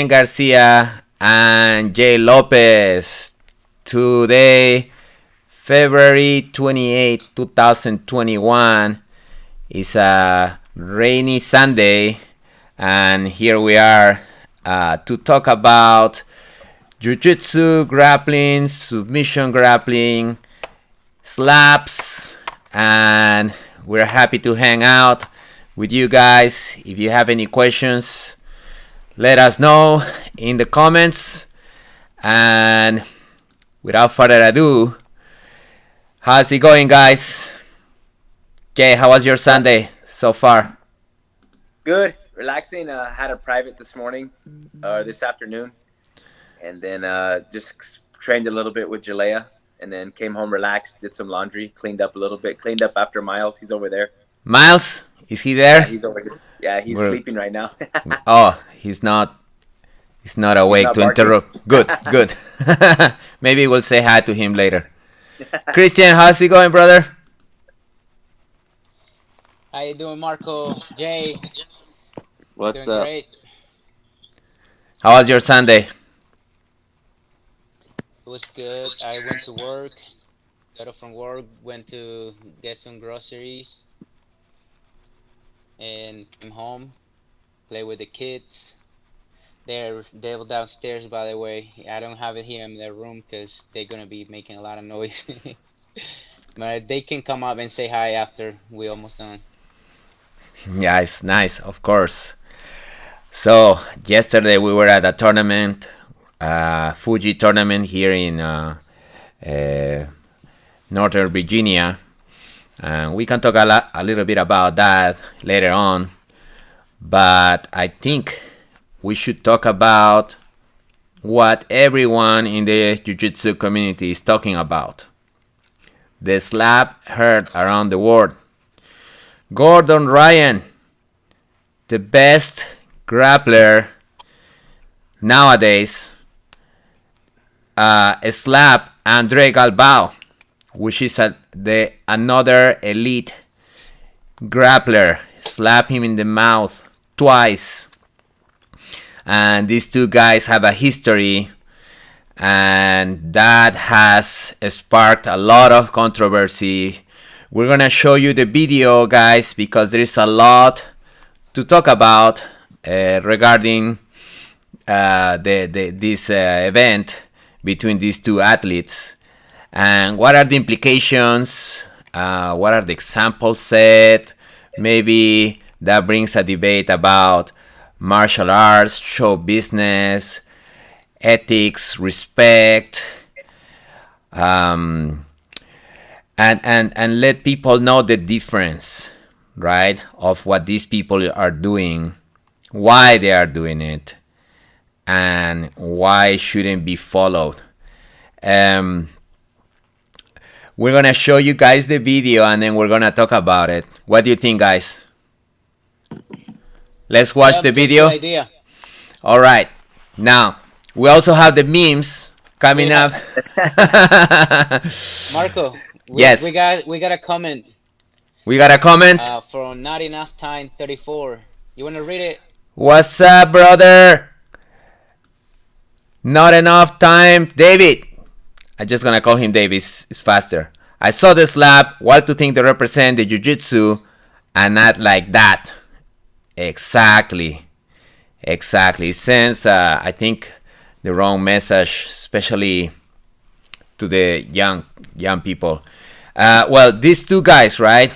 Garcia and Jay Lopez. Today, February 28, 2021, is a rainy Sunday, and here we are to talk about Jiu-Jitsu, grappling, submission grappling, slaps, and we're happy to hang out with you guys. If you have any questions, let us know in the comments. And without further ado, how's it going, guys? Jay, how was your Sunday so far? Good, relaxing. Had a private this morning, this afternoon, and then just trained a little bit with Jalea, and then came home, relaxed, did some laundry, cleaned up a little bit, cleaned up after Miles. He's over there. Miles, is he Yeah, there? he's over here. Yeah, he's sleeping right now. Oh, he's not awake not to barking. interrupt. Good. Maybe we'll say hi to him later. Christian, how's it going, brother? How you doing, Marco? Jay, What's doing up? great. How was your Sunday? It was good. I went to work, got off from work, went to get some groceries, and came home, play with the kids. They're downstairs, by the way. I don't have it here in their room because they're gonna be making a lot of noise. But they can come up and say hi after we almost done. Yeah, it's nice, of course. So yesterday we were at a tournament, Fuji tournament here in Northern Virginia, and we can talk a little bit about that later on. But I think we should talk about what everyone in the Jiu-Jitsu community is talking about. The slap heard around the world. Gordon Ryan, the best grappler nowadays, slap Andre Galbao, which is another elite grappler. Slap him in the mouth twice. And these two guys have a history, and that has sparked a lot of controversy. We're gonna show you the video, guys, because there is a lot to talk about regarding this event between these two athletes, and what are the implications, what are the examples set. Maybe that brings a debate about martial arts, show business, ethics, respect, and let people know the difference, right, of what these people are doing, why they are doing it, and why it shouldn't be followed. We're gonna show you guys the video, and then we're gonna talk about it. What do you think, guys? Let's watch the video. Good idea. All right. Now, we also have the memes coming up. Marco, Yes. we got a comment We got a comment. from Not Enough Time 34. You wanna read it? What's up, brother? Not enough time. David. I'm just gonna call him David. It's faster. I saw the slap. What to think they represent the Jiu-Jitsu and not like that. Exactly. It sends, I think, the wrong message, especially to the young people. Well, these two guys, right?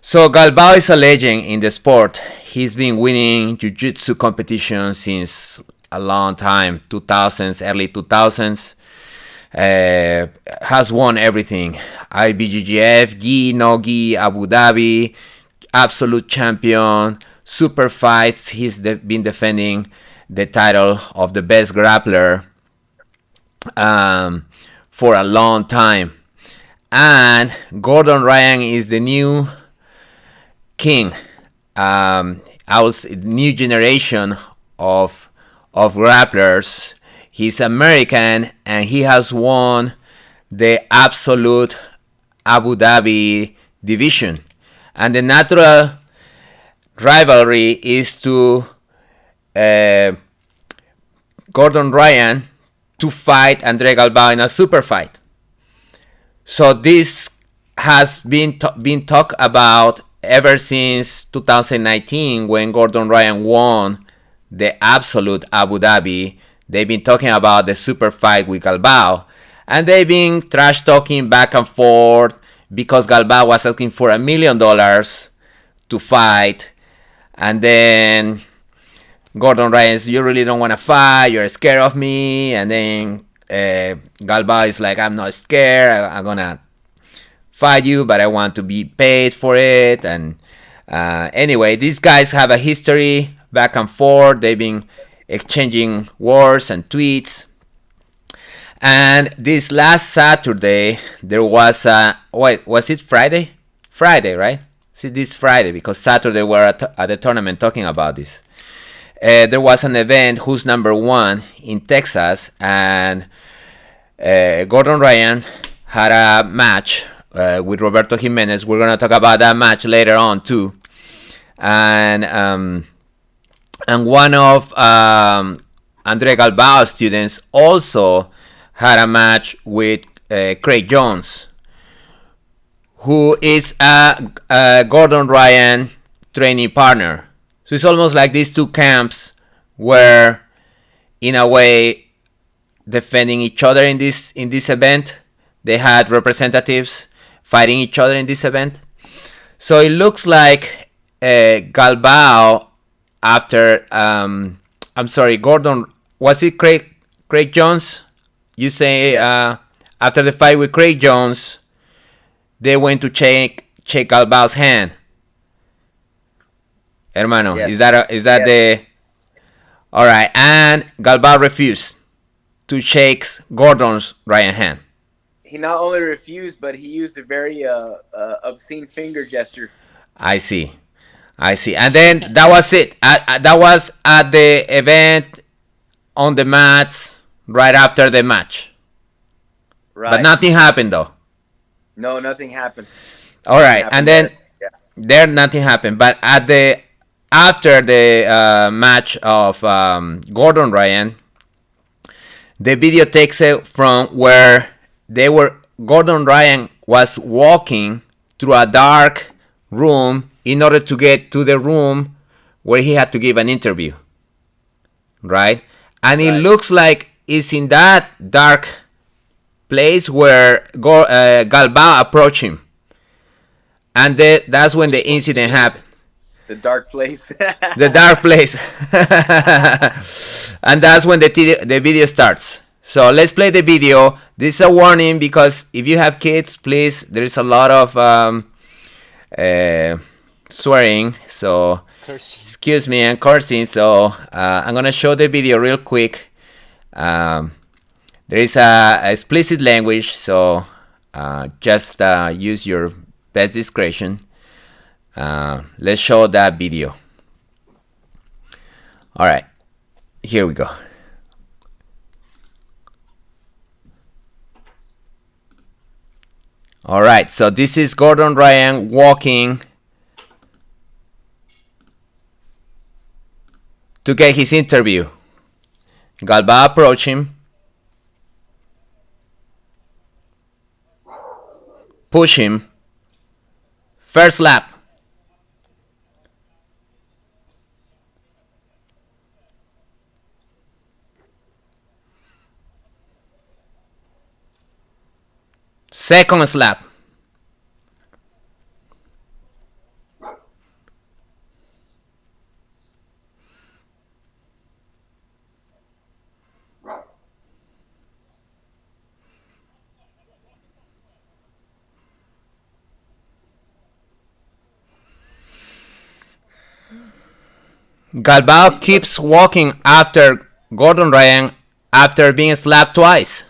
So Galbao is a legend in the sport. He's been winning Jiu-Jitsu competitions since a long time, 2000s, early 2000s. Has won everything. IBJJF, Gi, No Gi, Abu Dhabi, absolute champion, super fights. He's been defending the title of the best grappler for a long time. And Gordon Ryan is the new king. New generation of grapplers. He's American, and he has won the absolute Abu Dhabi division. And the natural rivalry is to Gordon Ryan to fight Andre Galbao in a super fight. So this has been talked about ever since 2019 when Gordon Ryan won the Absolute Abu Dhabi. They've been talking about the super fight with Galbao, and they've been trash talking back and forth because Galbao was asking for $1 million to fight, and then Gordon Ryan says, you really don't want to fight, you're scared of me, and then Galbao is like, I'm not scared, I'm gonna fight you, but I want to be paid for it. And anyway, these guys have a history back and forth. They've been exchanging words and tweets. And this last Saturday, there was was it Friday? Friday, right? See, this Friday, because Saturday we're at the tournament talking about this. There was an event, Who's Number One, in Texas, and Gordon Ryan had a match with Roberto Jimenez. We're going to talk about that match later on too. And one of Andre Galbao's students also had a match with Craig Jones, who is a Gordon Ryan training partner. So it's almost like these two camps were, in a way, defending each other in this event. They had representatives fighting each other in this event. So it looks like Galbao after Gordon, was it Craig Jones? You say after the fight with Craig Jones, they went to check Galbao's hand. Hermano, yeah. Is that the... All right, and Galbao refused to shake Gordon's Ryan hand. He not only refused, but he used a very obscene finger gesture. I see. And then that was it. That was at the event on the mats right after the match. Right. But nothing happened, though. No, nothing happened. All right, and then there nothing happened. But after the match of Gordon Ryan, the video takes it from where Gordon Ryan was walking through a dark room in order to get to the room where he had to give an interview, right? And it looks like it's in that dark place where Galbao approached him, and that's when the incident happened. The dark place. The dark place. And that's when the video starts. So let's play the video. This is a warning because if you have kids, please, there is a lot of swearing. So cursing. Excuse me, and cursing. So I'm going to show the video real quick. There is a explicit language. So just use your best discretion. Let's show that video. All right, here we go. All right, so this is Gordon Ryan walking to get his interview. Galbao approached him, push him, first lap. Second slap. Galbao keeps walking after Gordon Ryan after being slapped twice.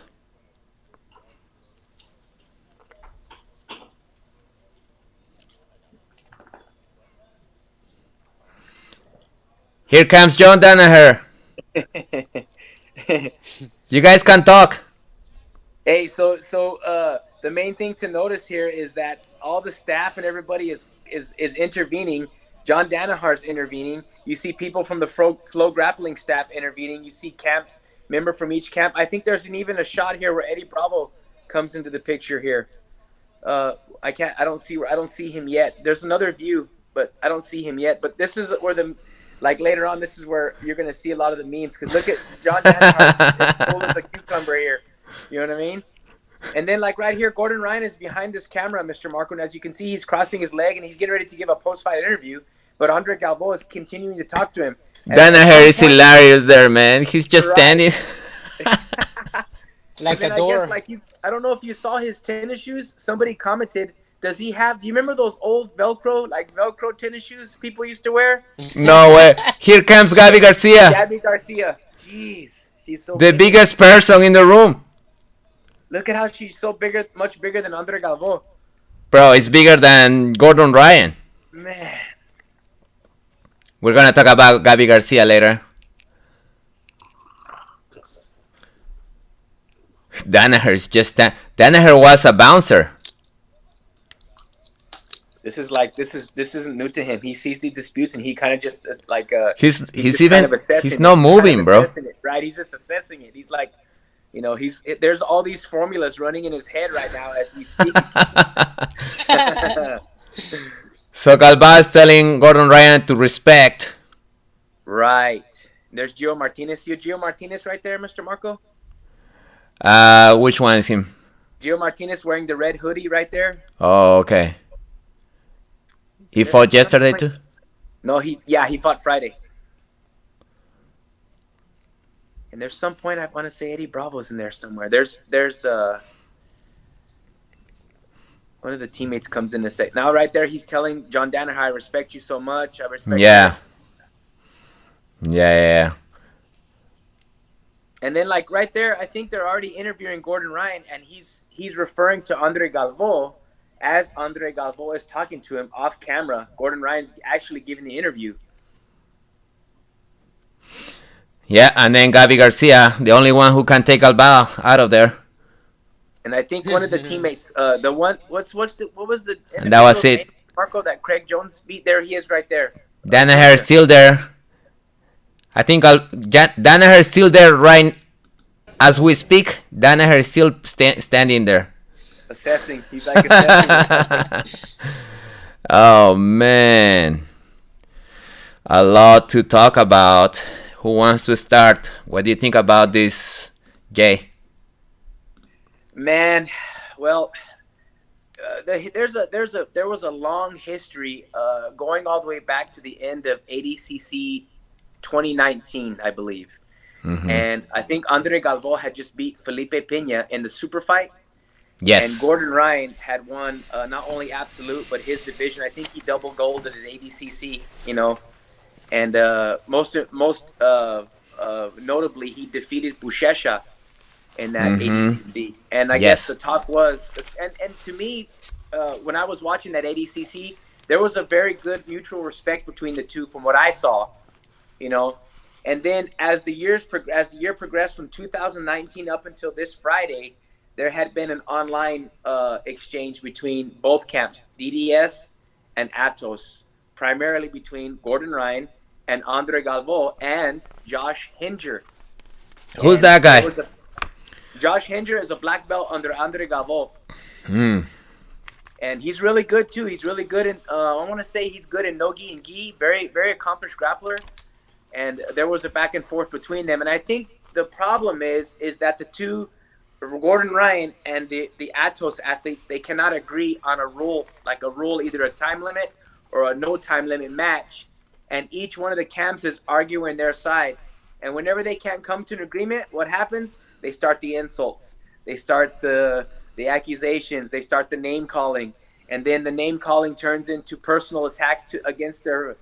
Here comes John Danaher. You guys can talk. Hey, so the main thing to notice here is that all the staff and everybody is intervening. John Danaher's intervening. You see people from the Flow Grappling staff intervening. You see camps member from each camp. I think there's even a shot here where Eddie Bravo comes into the picture here. I don't see him yet. There's another view, but I don't see him yet. But this is where later on, this is where you're going to see a lot of the memes. Because look at John Danaher's cold as a cucumber here. You know what I mean? And then, like right here, Gordon Ryan is behind this camera, Mr. Marco. And as you can see, he's crossing his leg and he's getting ready to give a post-fight interview. But Andre Galbao is continuing to talk to him. Danaher is hilarious there, man. He's just standing. Like a I door. guess, I don't know if you saw his tennis shoes. Somebody commented, do you remember those old Velcro tennis shoes people used to wear? No way. Here comes Gabby Garcia. Gabby Garcia. Jeez. She's so The big. biggest person in the room. Look at how she's so bigger, much bigger than Andre Galvao. Bro, it's bigger than Gordon Ryan. Man. We're going to talk about Gabby Garcia later. Danaher's just... Danaher was a bouncer. This isn't new to him. He sees these disputes and he kind of just he's not moving, bro. Right? He's just assessing it. He's like, there's all these formulas running in his head right now as we speak. So Galbao is telling Gordon Ryan to respect. Right. There's Gio Martinez. See Gio Martinez right there, Mr. Marco? Which one is him? Gio Martinez wearing the red hoodie right there. Oh, okay. He fought yesterday too? No, he fought Friday. And there's some point I want to say Eddie Bravo's in there somewhere. There's one of the teammates comes in to say, now right there he's telling John Danaher, I respect you so much. I respect this. Yeah. And then like right there, I think they're already interviewing Gordon Ryan and he's referring to Andre Galvao. As Andre Galvao is talking to him off camera, Gordon Ryan's actually giving the interview. Yeah, and then Gabby Garcia, the only one who can take Galbao out of there. And I think one of the teammates, what was the? And that was it. Marco, that Craig Jones beat. There he is, right there. Danaher is still there. I think Danaher is still there right as we speak. Danaher is still standing there. Assessing. He's like assessing. Oh, man. A lot to talk about. Who wants to start? What do you think about this, Jay? Man, well, there was a long history going all the way back to the end of ADCC 2019, I believe. Mm-hmm. And I think Andre Galvao had just beat Felipe Peña in the super fight. Yes. And Gordon Ryan had won not only absolute, but his division. I think he double golded at ADCC, And most notably, he defeated Buchecha in that ADCC. And I guess the talk was, and to me, when I was watching that ADCC, there was a very good mutual respect between the two from what I saw, And then as the year progressed from 2019 up until this Friday, there had been an online exchange between both camps, DDS and Atos, primarily between Gordon Ryan and Andre Galvao and Josh Hinger. Who's that guy? Josh Hinger is a black belt under Andre Galvao. Mm. And he's really good too. He's really good in, I want to say he's good in no-gi and gi, very, very accomplished grappler. And there was a back and forth between them. And I think the problem is that the two, Gordon Ryan and the Atos athletes, they cannot agree on a rule, either a time limit or a no time limit match. And each one of the camps is arguing their side. And whenever they can't come to an agreement, what happens? They start the insults. They start the accusations. They start the name calling. And then the name calling turns into personal attacks against their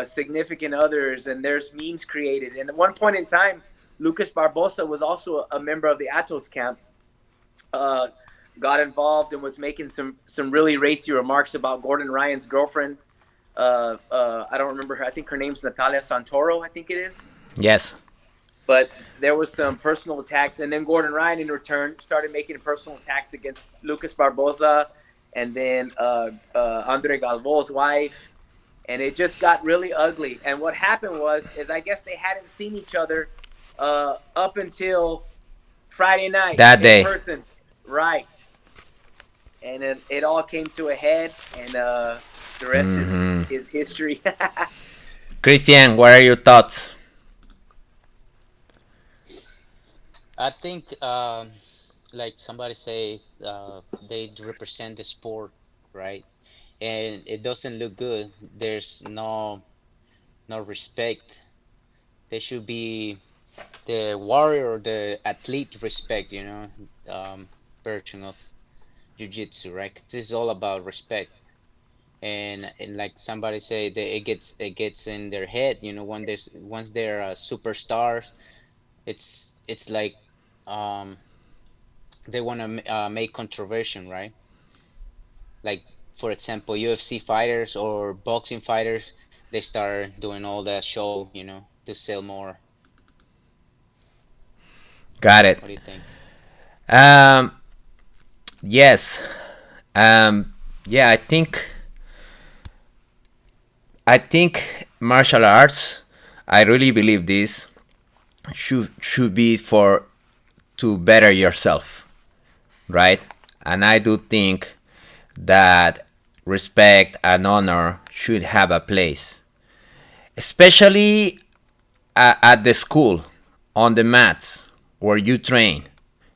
significant others. And there's memes created. And at one point in time, Lucas Barbosa was also a member of the Atos camp, got involved and was making some really racy remarks about Gordon Ryan's girlfriend. I don't remember her. I think her name's Natalia Santoro, I think it is. Yes. But there was some personal attacks. And then Gordon Ryan, in return, started making personal attacks against Lucas Barbosa and then Andre Galvao's wife. And it just got really ugly. And what happened is I guess they hadn't seen each other up until Friday night That in day. person, right? And it all came to a head, and the rest Hmm. is history. Christian, what are your thoughts? I think, like somebody say, they represent the sport, right? And it doesn't look good. There's no respect. There should be the warrior, the athlete respect, version of jiu-jitsu, right? 'Cause it's all about respect. And like somebody say, it gets in their head, once they're superstars, it's like, um they want to make controversy, right? Like, for example, UFC fighters or boxing fighters, they start doing all that show, to sell more. Got it. What do you think? Um, yes. Um, yeah, I think martial arts. I really believe this should be for to better yourself, right? And I do think that respect and honor should have a place, especially at the school, on the mats where you train.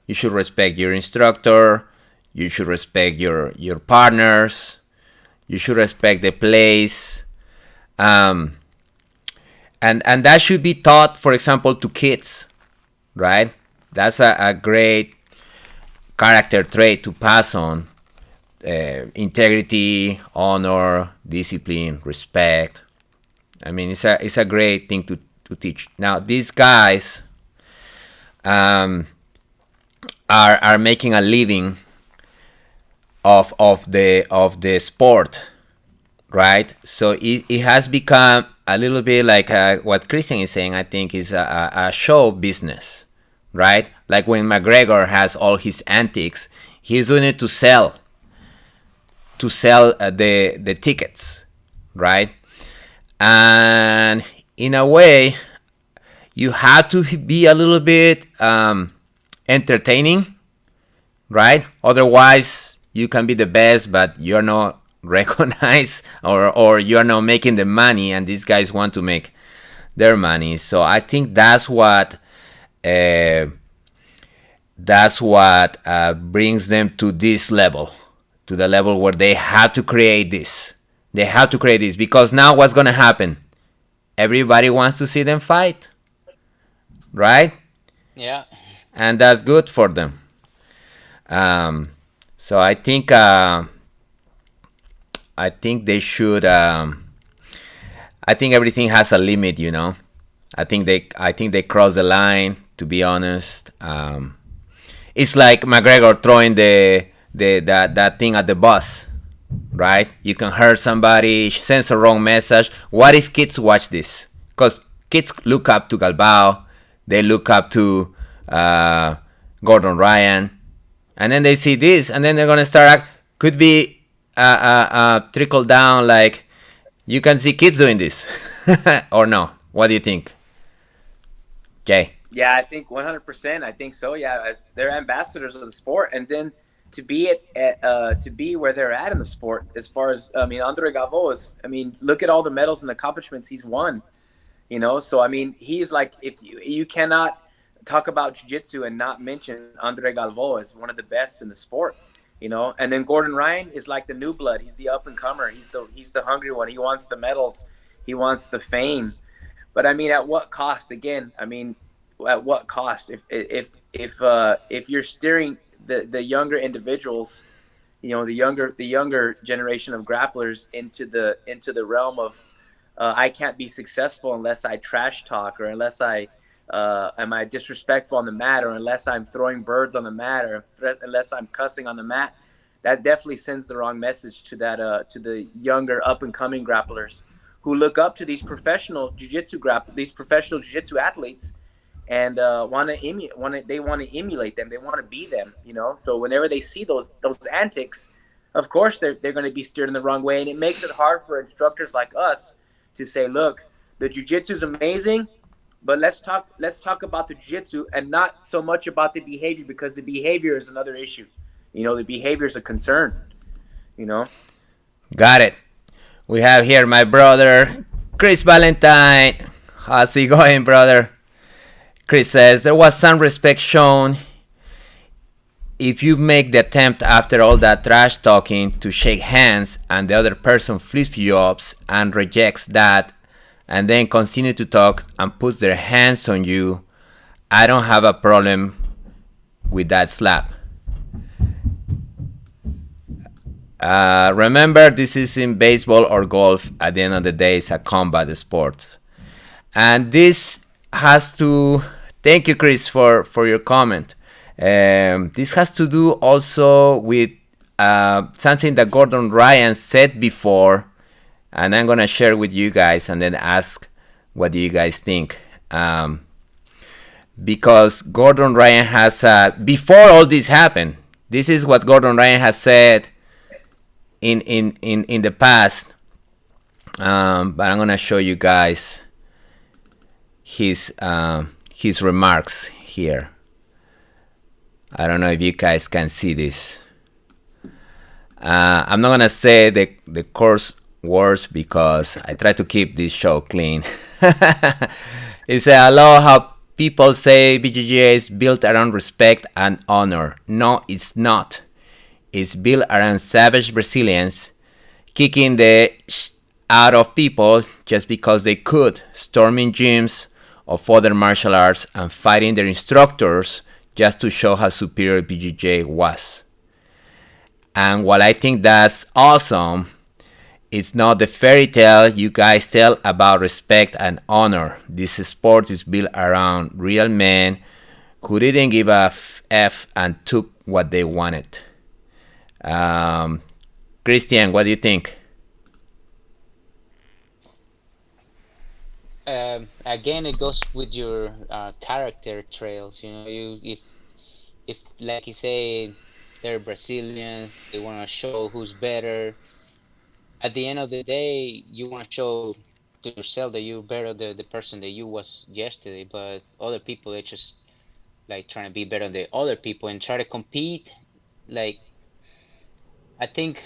You should respect your instructor. You should respect your partners. You should respect the place. Um, and that should be taught, for example, to kids, right? That's a great character trait to pass on. Integrity, honor, discipline, respect. I mean, it's a great thing to teach. Now, these guys um, are making a living of the sport, right? So it has become a little bit like what Christian is saying. I think is a show business, right? Like when McGregor has all his antics, he's doing it to sell the tickets, right? And in a way, you have to be a little bit entertaining, right? Otherwise, you can be the best, but you're not recognized, or you're not making the money, and these guys want to make their money. So I think uh, that's what brings them to this level, to the level where they have to create this. They have to create this because now what's gonna happen? Everybody wants to see them fight, right? Yeah. And that's good for them. Um, so I think they should. I think everything has a limit, you know. I think they cross the line. To be honest, it's like McGregor throwing that thing at the bus, right? You can hurt somebody, sends a wrong message. What if kids watch this? Because kids look up to Galbao, they look up to uh, Gordon Ryan, and then they see this, and then they're gonna start. Could be trickle down, like you can see kids doing this, or no? What do you think, Jay? Yeah, I think 100%. I think so. Yeah, as they're ambassadors of the sport, and then to be where they're at in the sport, as far as I mean, Andre Galvao is. I mean, look at all the medals and accomplishments he's won. So I mean, he's like, if you cannot talk about jiu-jitsu and not mention Andre Galvao as one of the best in the sport. And then Gordon Ryan is like the new blood. He's the up and comer. He's the hungry one. He wants the medals. He wants the fame. But I mean, at what cost? Again, I mean, at what cost? If you're steering the younger individuals, the younger generation of grapplers into the realm of I can't be successful unless I trash talk, or unless I disrespectful on the mat, or unless I'm throwing birds on the mat, or unless I'm cussing on the mat. That definitely sends the wrong message to the younger up and coming grapplers who look up to these professional jiu-jitsu athletes, and they want to emulate them. They want to be them. So whenever they see those antics, of course they're going to be steered in the wrong way, and it makes it hard for instructors like us to say, look, the jiu-jitsu is amazing, But let's talk about the jiu-jitsu and not so much about the behavior, because the behavior is another issue. The behavior is a concern. You know. Got it. We have here my brother, Chris Valentine. How's it going, brother? Chris says, there was some respect shown if you make the attempt after all that trash talking to shake hands and the other person flips you up and rejects that and then continue to talk and puts their hands on you, I don't have a problem with that slap. Remember, this is in baseball or golf. At the end of the day, it's a combat sport. And this has to... Thank you, Chris, for your comment. This has to do also with something that Gordon Ryan said before, and I'm going to share with you guys and then ask what do you guys think. Because Gordon Ryan has... before all this happened, this is what Gordon Ryan has said in the past, but I'm gonna show you guys his remarks here. I don't know if you guys can see this. I'm not gonna say the coarse words because I try to keep this show clean. It's I love how people say BJJ is built around respect and honor. No, it's not. Is built around savage Brazilians kicking the out of people just because they could, storming gyms of other martial arts and fighting their instructors just to show how superior BJJ was. And while I think that's awesome, it's not the fairy tale you guys tell about respect and honor. This sport is built around real men who didn't give a F and took what they wanted. Christian, what do you think? Again, it goes with your character trails. If like you say, they're Brazilians, they want to show who's better. At the end of the day, you want to show to yourself that you're better than the person that you was yesterday. But other people, they just like trying to be better than other people and try to compete. Like, I think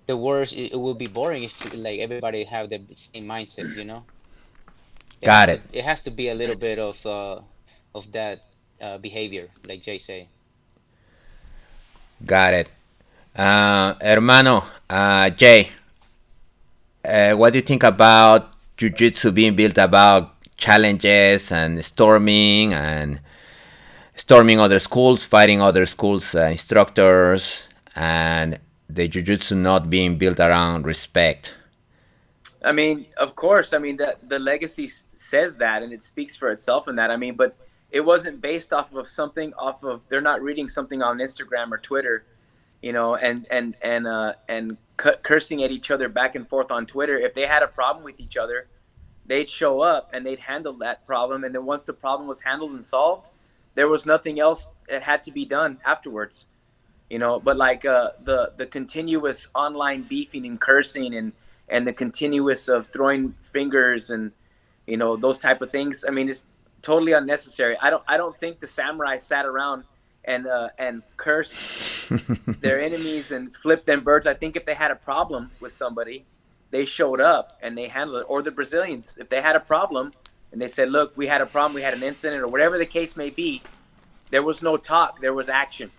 the worst it will be boring if like everybody have the same mindset. Got it. It has to be a little bit of that behavior, like Jay say. Got it. Hermano, Jay, what do you think about Jiu-Jitsu being built about challenges and storming other schools, fighting other schools' instructors, and the Jiu-Jitsu not being built around respect? I mean, of course. I mean, the legacy says that, and it speaks for itself in that. I mean, but it wasn't based off of they're not reading something on Instagram or Twitter, and cursing at each other back and forth on Twitter. If they had a problem with each other, they'd show up and they'd handle that problem. And then once the problem was handled and solved, there was nothing else that had to be done afterwards, But like the continuous online beefing and cursing and the continuous of throwing fingers and those type of things. I mean, it's totally unnecessary. I don't think the samurai sat around and cursed their enemies and flipped them birds. I think if they had a problem with somebody, they showed up and they handled it. Or the Brazilians, if they had a problem and they said, look, we had a problem, we had an incident, or whatever the case may be, there was no talk, there was action.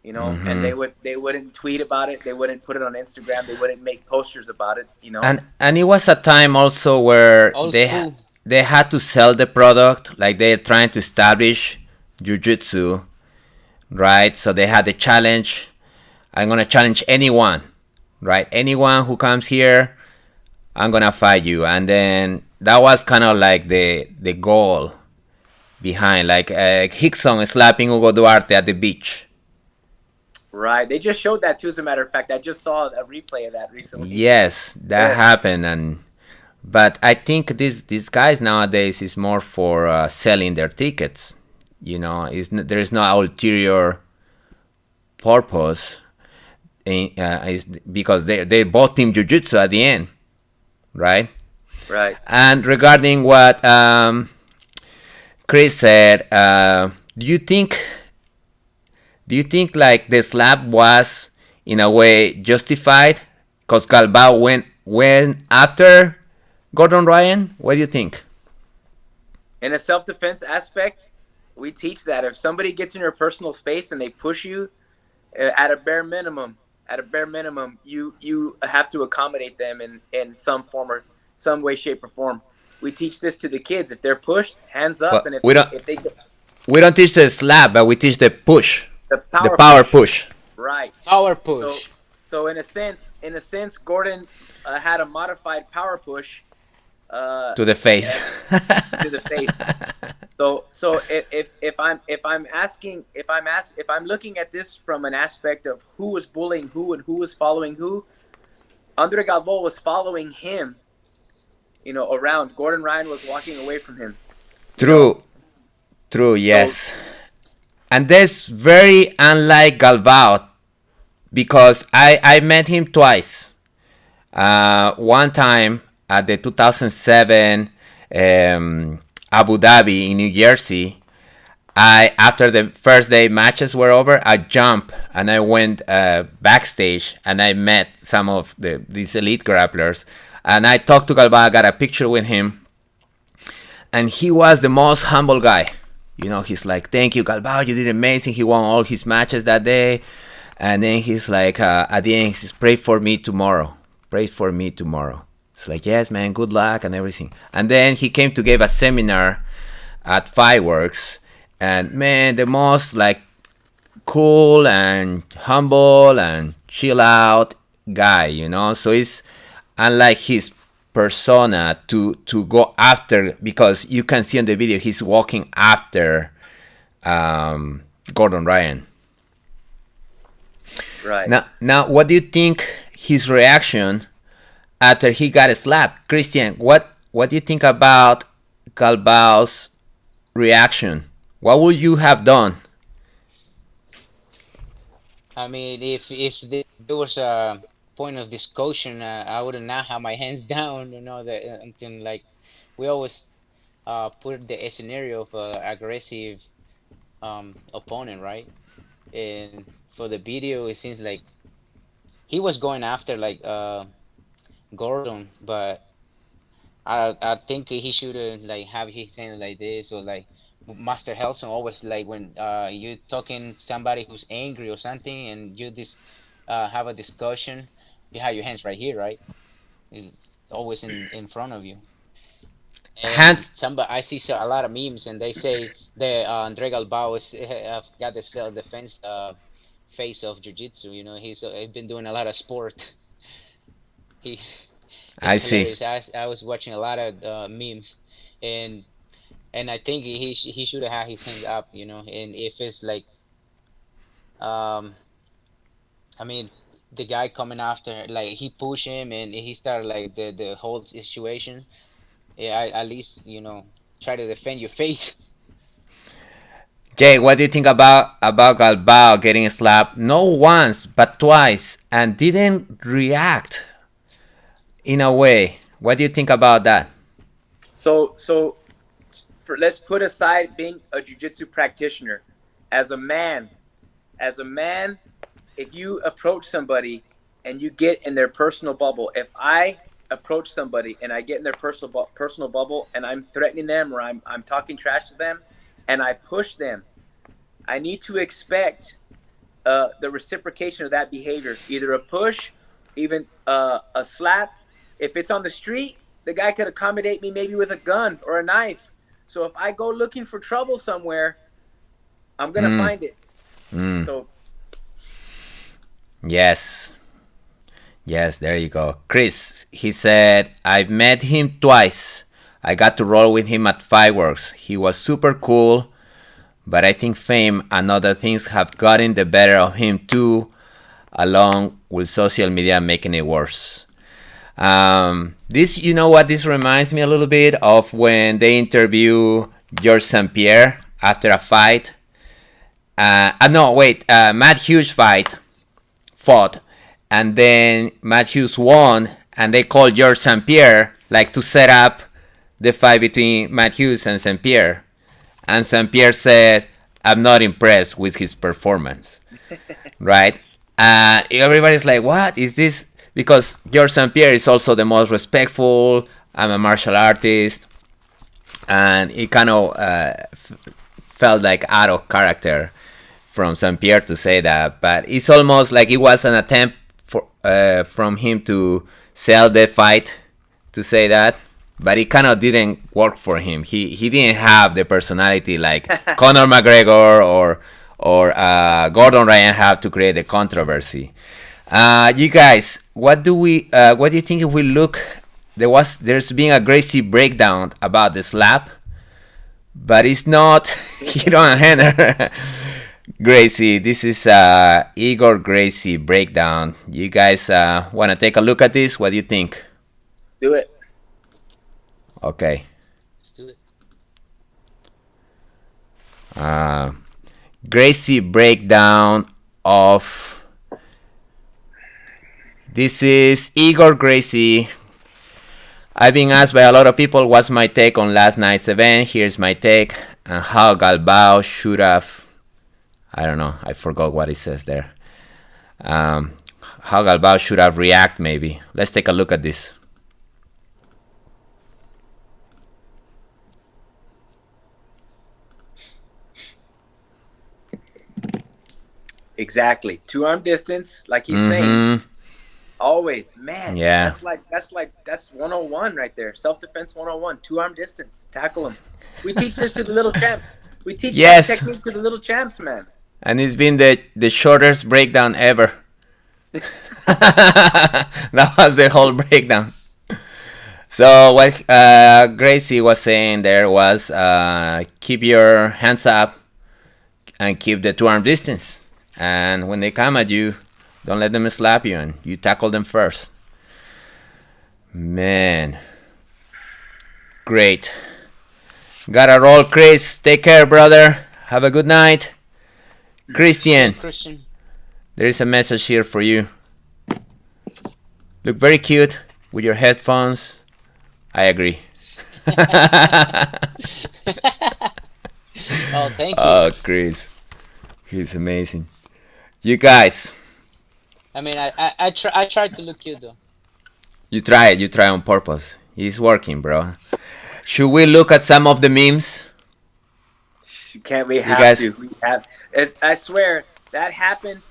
Mm-hmm. And they wouldn't tweet about it, they wouldn't put it on Instagram, they wouldn't make posters about it, And it was a time also where they had to sell the product, like they're trying to establish Jiu-Jitsu, right? So they had the challenge. I'm gonna challenge anyone, right? Anyone who comes here, I'm gonna fight you. And then that was kind of like the goal behind, like Hickson slapping Hugo Duarte at the beach. Right. They just showed that too, as a matter of fact. I just saw a replay of that recently. Yes, that happened. But I think these guys nowadays is more for selling their tickets. There is no ulterior purpose. Because they both team Jiu-Jitsu at the end, right? Right. And regarding what Chris said, do you think like the slap was in a way justified because Galbao went after Gordon Ryan? What do you think? In a self-defense aspect, we teach that if somebody gets in your personal space and they push you, at a bare minimum, you have to accommodate them in some form or some way, shape, or form. We teach this to the kids. If they're pushed, hands up, But and if they we don't teach the slap, but we teach the push, the the power power push. push. Right. Power So push. so in a sense, Gordon had a modified power push To the face. to the face. So if I'm looking at this from an aspect of who was bullying who and who was following who, Andre Galvao was following him, around. Gordon Ryan was walking away from him. True, true, yes. And that's very unlike Galvao because I met him twice. One time at the 2007 Abu Dhabi in New Jersey. After the first day matches were over, I jumped and I went backstage and I met some of these elite grapplers. And I talked to Galbao, I got a picture with him. And he was the most humble guy. He's like, thank you, Galbao, you did amazing. He won all his matches that day. And then he's like, at the end, he says, pray for me tomorrow. Pray for me tomorrow. It's like, yes, man, good luck and everything. And then he came to give a seminar at Fireworks. And man, the most like cool and humble and chill out guy, So it's unlike his persona to go after, because you can see on the video he's walking after Gordon Ryan. Right. Now, what do you think his reaction after he got slapped? Christian, what do you think about Galbao's reaction? What would you have done? I mean, if there was a point of discussion, I would not have my hands down. That until like we always put the scenario of aggressive opponent, right? And for the video, it seems like he was going after like Gordon, but I think he should like have his hand like this, or like Master Helson always like when you talking somebody who's angry or something and you have a discussion, you have your hands right here, right? It's always in front of you. And Hands. I see a lot of memes and they say that Andre Galbao got the self-defense face of Jiu-Jitsu. He's been doing a lot of sport. He I It's see. hilarious. I was watching a lot of memes, and I think he should have had his hands up, And if it's like, I mean, the guy coming after, like he pushed him and he started like the whole situation. Yeah, at least try to defend your face. Jay, what do you think about Galbao getting slapped not once but twice and didn't react in a way? What do you think about that? So let's put aside being a jiu-jitsu practitioner. As a man, if you approach somebody and you get in their personal bubble, if I approach somebody and I get in their personal bubble and I'm threatening them or I'm talking trash to them and I push them, I need to expect the reciprocation of that behavior, either a push, even a slap. If it's on the street, the guy could accommodate me maybe with a gun or a knife. So if I go looking for trouble somewhere, I'm going to find it. So Yes, there you go. Chris, he said, I met him twice. I got to roll with him at Fireworks. He was super cool, but I think fame and other things have gotten the better of him too, along with social media making it worse. This reminds me a little bit of when they interview George St. Pierre after a fight. Matt Hughes fought, and then Matt Hughes won, and they called George St. Pierre like to set up the fight between Matt Hughes and St. Pierre. And St. Pierre said, I'm not impressed with his performance. Right? Everybody's like, what is this? Because George St. Pierre is also the most respectful. I'm a martial artist. And it kind of felt like out of character from St. Pierre to say that. But it's almost like it was an attempt from him to sell the fight, to say that. But it kind of didn't work for him. He didn't have the personality like Conor McGregor or Gordon Ryan have to create a controversy. You guys, what do you think if we look? There's been a Gracie breakdown about the slap, but it's not hero and Henner. Gracie, this is Igor Gracie breakdown. You guys want to take a look at this? What do you think? Do it. Okay. Let's do it. Gracie breakdown of. This is Igor Gracie. I've been asked by a lot of people what's my take on last night's event. Here's my take on how Galbao should have. I don't know. I forgot what it says there. How Galbao should have reacted maybe. Let's take a look at this. Exactly. 2-arm distance, like he's saying. Always, man. Yeah. That's 101 right there. Self-defense 101. 2-arm distance. Tackle him. We teach this to the little champs. We teach that technique to the little champs, man. And it's been the shortest breakdown ever. That was the whole breakdown. So what Gracie was saying there was keep your hands up and keep the 2-arm distance. And when they come at you, don't let them slap you and you tackle them first. Man. Great. Gotta roll, Chris. Take care, brother. Have a good night. Christian, there is a message here for you. Look very cute with your headphones. I agree. Oh, thank you. Oh, Chris. He's amazing. You guys. I mean, I tried to look cute, though. You try on purpose. It's working, bro. Should we look at some of the memes? We have to. We have. I swear that happened,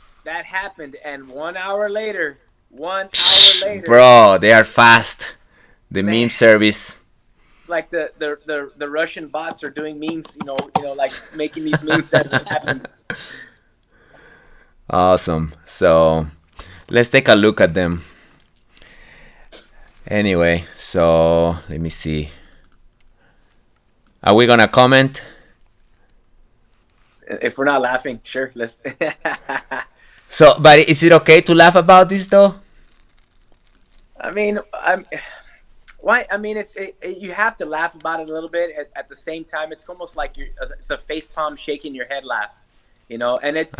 and 1 hour later, bro, they are fast. The meme service. Like the Russian bots are doing memes, like making these memes as it happens. Awesome. So let's take a look at them. Anyway, so let me see. Are we gonna comment? If we're not laughing, sure. Let's. So, but is it okay to laugh about this though? I mean, why? I mean, you have to laugh about it a little bit. At the same time, it's almost like it's a face palm shaking your head laugh, And it's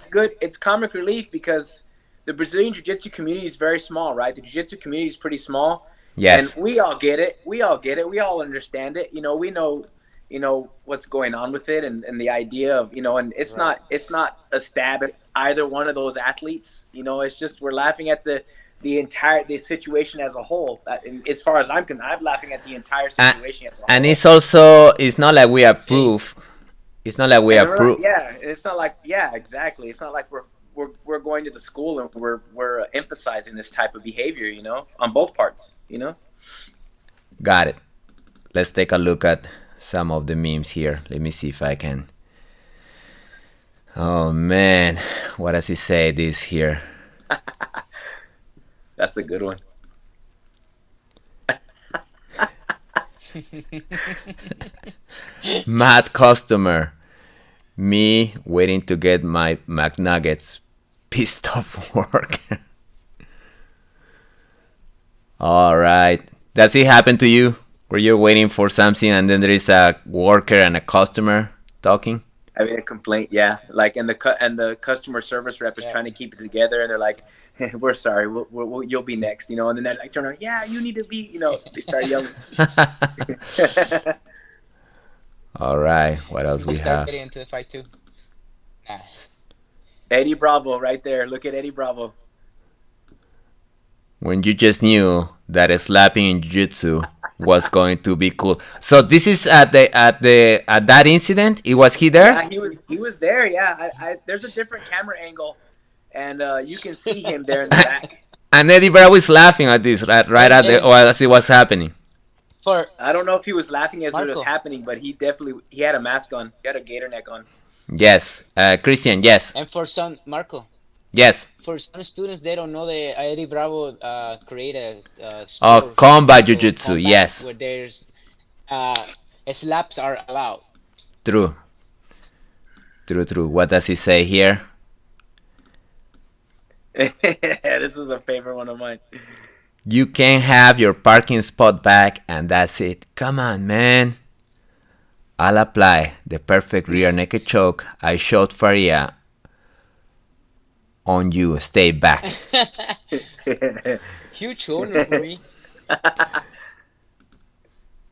good. It's comic relief because the Brazilian Jiu-Jitsu community is very small, right? The Jiu-Jitsu community is pretty small. Yes. And we all get it. We all understand it. We know what's going on with it and the idea of, and it's not a stab at either one of those athletes. It's just we're laughing at the situation as a whole. As far as I'm concerned, I'm laughing at the entire situation as a whole. And it's not like we approve. It's not like we approve. Yeah, it's not like exactly. It's not like we're going to the school and we're emphasizing this type of behavior, on both parts, Got it. Let's take a look at some of the memes here. Let me see if I can. Oh man, what does he say this here? That's a good one. Mad customer. Me waiting to get my McNuggets. Pissed off work. All right. Does it happen to you where you're waiting for something and then there is a worker and a customer talking? having a complaint. Yeah, like and the customer service rep is trying to keep it together, and they're like, "We're sorry, you'll be next," And then they're like, turn around, "Yeah, you need to be," They start yelling. All right, what else we Start have? getting into the fight too. Nah. Eddie Bravo, right there. Look at Eddie Bravo. When you just knew that slapping in jiu-jitsu was going to be cool. So this is at that incident. Was he there? Yeah, he was there. Yeah, there's a different camera angle, and you can see him there in the back. And Eddie Bravo is laughing at this right at the as it was happening. I don't know if he was laughing as Marco. it was happening, but he had a mask on. He had a gator neck on. Yes, Christian. Yes. And for some, Marco. Yes. For some students, they don't know that Eddie Bravo created combat jiu-jitsu. Yes. Where there's slaps are allowed. True. What does he say here? This is a favorite one of mine. You can have your parking spot back, and that's it. Come on, man. I'll apply the perfect rear naked choke I showed Faria on you. Stay back. Huge honor for me.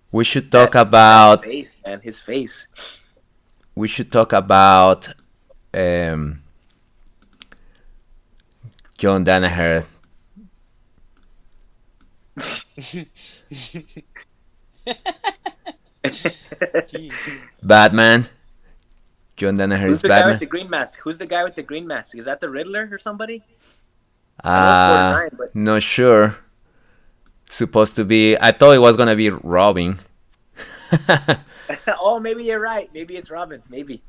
We should talk about his face, man. His face. We should talk about John Danaher. Batman. John Danaher Who's is the guy Batman. with the green mask? Who's the guy with the green mask? Is that the Riddler or somebody? Not sure. Supposed to be. I thought it was gonna be Robin. Oh, maybe you're right. Maybe it's Robin. Maybe.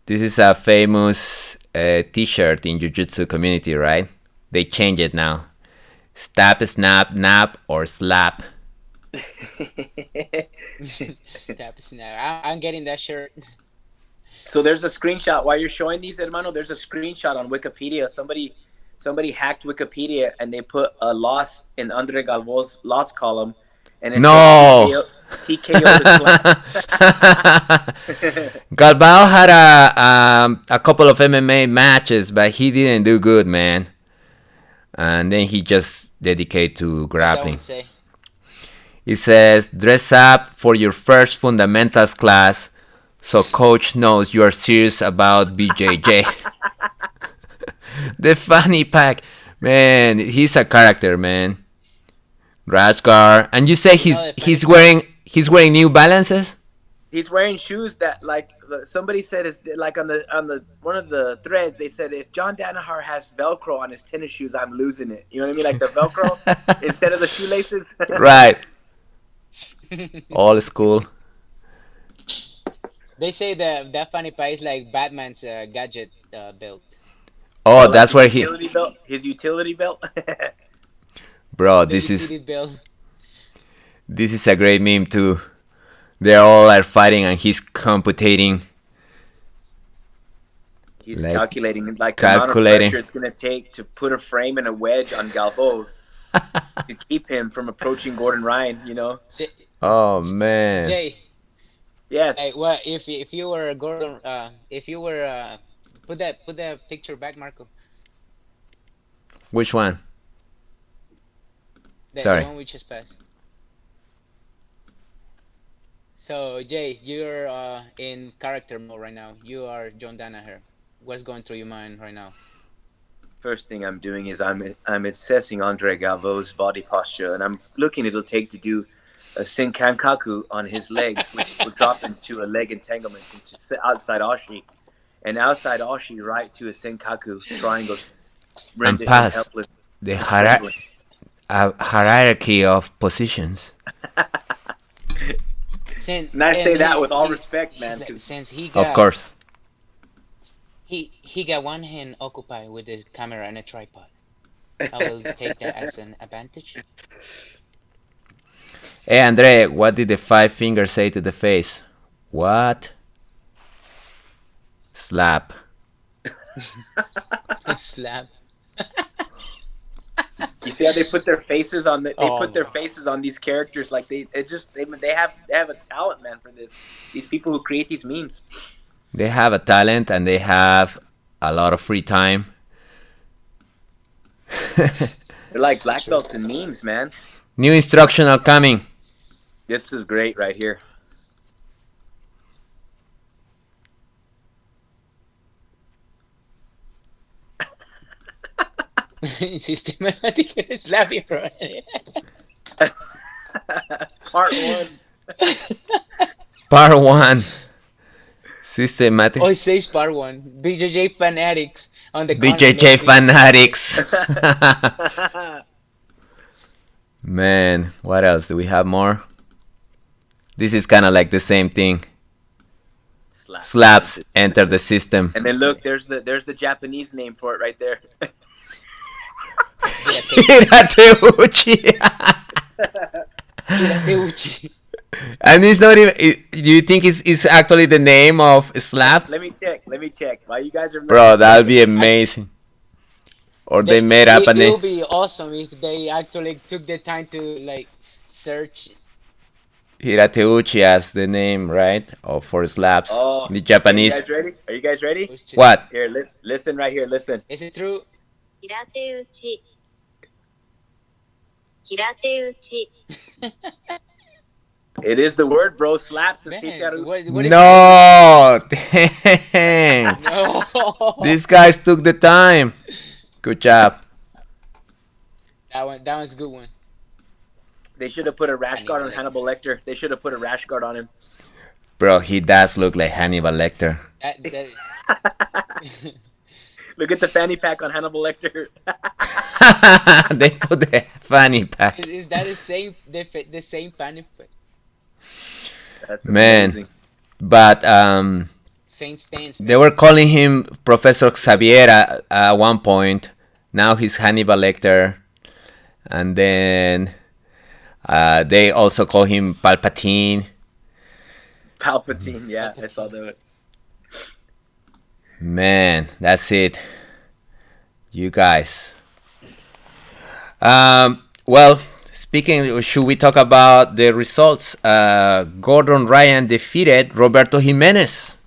This is a famous T-shirt in Jiu-Jitsu community, right? They change it now. Stab, snap, nap, or slap. I'm getting that shirt. So there's a screenshot while you're showing these, hermano. There's a screenshot on Wikipedia. Somebody hacked Wikipedia and they put a loss in Andre Galvao's loss column, and it No. TKO the Galbao had a couple of MMA matches, but he didn't do good, man. And then he just dedicated to grappling. It says, dress up for your first fundamentals class so coach knows you are serious about BJJ. The funny pack. Man, he's a character, man. Rajgar. And you say he's wearing New Balances? He's wearing shoes that, like, somebody said is like on the one of the threads. They said if John Danaher has Velcro on his tennis shoes, I'm losing it. You know what I mean? Like the Velcro instead of the shoelaces. Right. All school. They say that funny pie is like Batman's gadget belt. Oh, like that's where his utility belt. Bro, this is a great meme too. They all are fighting and he's computing. He's calculating the amount of pressure it's going to take to put a frame and a wedge on Galbao to keep him from approaching Gordon Ryan, Oh, man. Jay. Yes. Hey, well, if you were Gordon, put that picture back, Marco. Which one? The one we just passed. So, Jay, you're in character mode right now. You are John Danaher. What's going through your mind right now? First thing I'm doing is I'm assessing Andre Galvao's body posture, and I'm looking it'll take to do a Senkankaku on his legs, which will drop into a leg entanglement into outside Ashi, and outside Ashi right to a Senkaku triangle. And pass the hierarchy of positions. And I say that with all respect, man. Since he got, of course. He got one hand occupied with the camera and a tripod. I will take that as an advantage. Hey, Andre, what did the 5 fingers say to the face? What? Slap. Slap. You see how they put their faces on they Oh, put their wow. faces on these characters like they have a talent, man, for this. These people who create these memes. They have a talent and they have a lot of free time. They're like black True. belts in memes, man. New instructional coming. This is great right here. Systematic slapping, bro. Part 1. Part 1. Systematic. Oh, it says part 1. BJJ fanatics on the BJJ comment. fanatics. Man, what else? Do we have more? This is kind of like the same thing. Slaps enter the system. And then look, there's the Japanese name for it right there. Hirateuchi. Hirateuchi. And it's not even. Do you think it's actually the name of slap? Let me check. While you guys are Bro, that'd be amazing. Or they made up a It name. would be awesome if they actually took the time to like search. Hirateuchi as the name, right? Or for slaps. Oh, The Japanese. Are you guys ready? What? Here, listen right here. Listen. Is it true? Hirateuchi. Hirateuchi. It is the word, bro. Slaps is Man, hikaru. what is No! Dang! No. These guys took the time. Good job. That one's a good one. They should have put a rash guard on Hannibal Lecter. They should have put a rash guard on him. Bro, he does look like Hannibal Lecter. That Look at the fanny pack on Hannibal Lecter. They put the fanny pack. is that the same fanny That's Man. amazing. But same stance? they were calling him Professor Xavier at one point. Now he's Hannibal Lecter. And then they also call him Palpatine. Palpatine, yeah, I saw that. Man, that's it. You guys. Well, speaking, should we talk about the results? Gordon Ryan defeated Roberto Jimenez.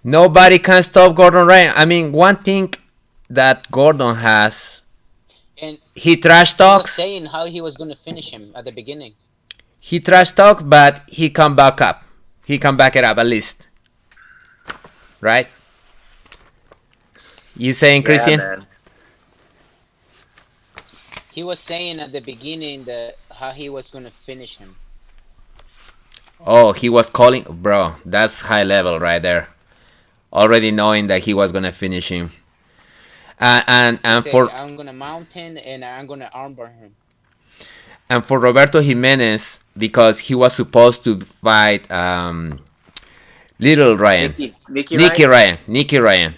Nobody can stop Gordon Ryan. I mean, one thing that Gordon has, And he trash he was talks. saying how he was gonna finish him at the beginning. He trash talk, but he come back up. He can back it up at least. Right? You saying, Christian? Yeah, man. He was saying at the beginning that how he was gonna finish him. Oh, he was calling, bro. That's high level right there. Already knowing that he was gonna finish him. And He said, for I'm gonna mount him and I'm gonna armbar him. and for Roberto Jimenez, because he was supposed to fight Little Ryan, Nicky Ryan,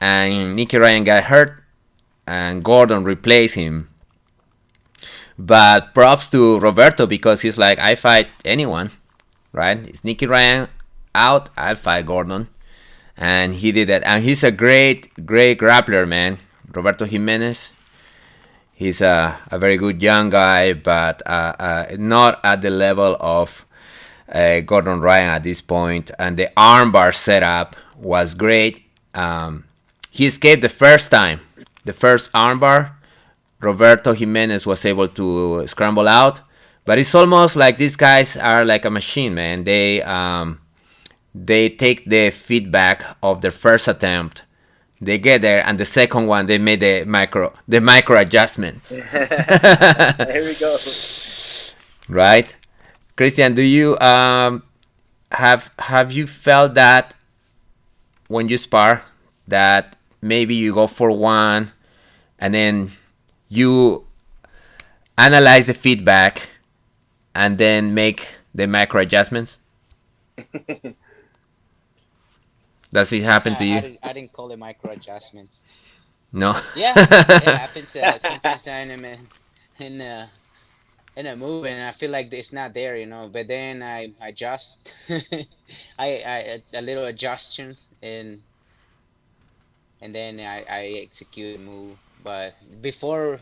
and Nicky Ryan got hurt, and Gordon replaced him. But props to Roberto because he's like, I fight anyone, right? It's Nicky Ryan out, I'll fight Gordon, and he did that. And he's a great grappler, man. Roberto Jimenez. He's a very good young guy, but not at the level of Gordon Ryan at this point. And the armbar setup was great. He escaped the first time. The first armbar, Roberto Jimenez was able to scramble out. But it's almost like these guys are like a machine, man. They take the feedback of their first attempt. They get there, and the second one they made the micro adjustments. There we go. Right, Christian? Do you have you felt that when you spar that maybe you go for one, and then you analyze the feedback, and then make the micro adjustments? Does it happen to you? I didn't call it micro adjustments. No. Yeah, it happens sometimes in a move, and I feel like it's not there, you know. But then I adjust, I a little adjustments, and then I execute a move But before,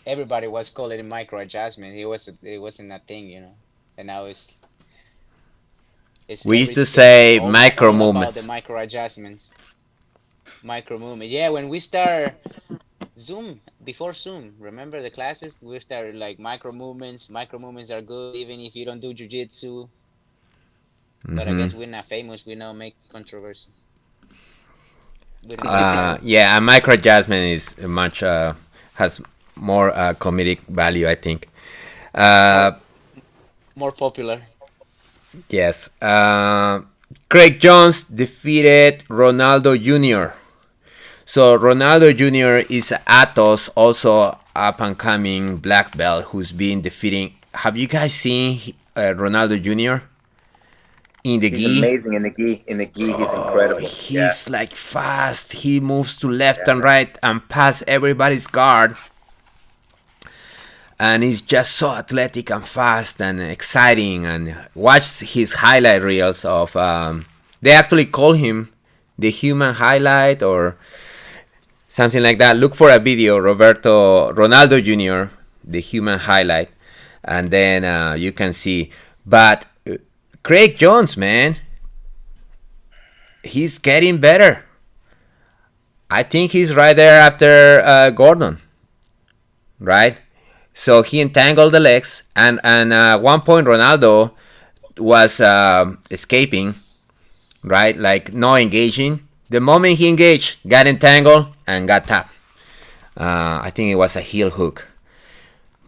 everybody was calling it micro adjustment. It wasn't a thing, you know. And now We used to say micro all about the movements. micro adjustments, micro movement. Yeah, when we start Zoom, before Zoom, remember the classes? We started like micro movements. Micro movements are good even if you don't do jiu-jitsu. But I Hmm. guess we're not famous. We don't make controversy. We don't speak about it. Yeah, a micro adjustment is much has more comedic value, I think. Uh, More more popular. yes. Craig Jones defeated Ronaldo Jr. So Ronaldo Jr. is Atos, also up and coming black belt who's been defeating. Have you guys seen Ronaldo Jr. in the He's gi? amazing in the gi. In the gi, he's Oh, incredible. Yeah, he's like fast. He moves to left yeah, and man. right and past everybody's guard. And he's just so athletic and fast and exciting. And watch his highlight reels of. They actually call him the human highlight or something like that. Look for a video, Roberto Ronaldo Jr., the human highlight, and then you can see. But Craig Jones, man, he's getting better. I think he's right there after Gordon, right? So he entangled the legs, and at one point Ronaldo was escaping, right? Like no engaging. The moment he engaged, got entangled and got tapped. I think it was a heel hook,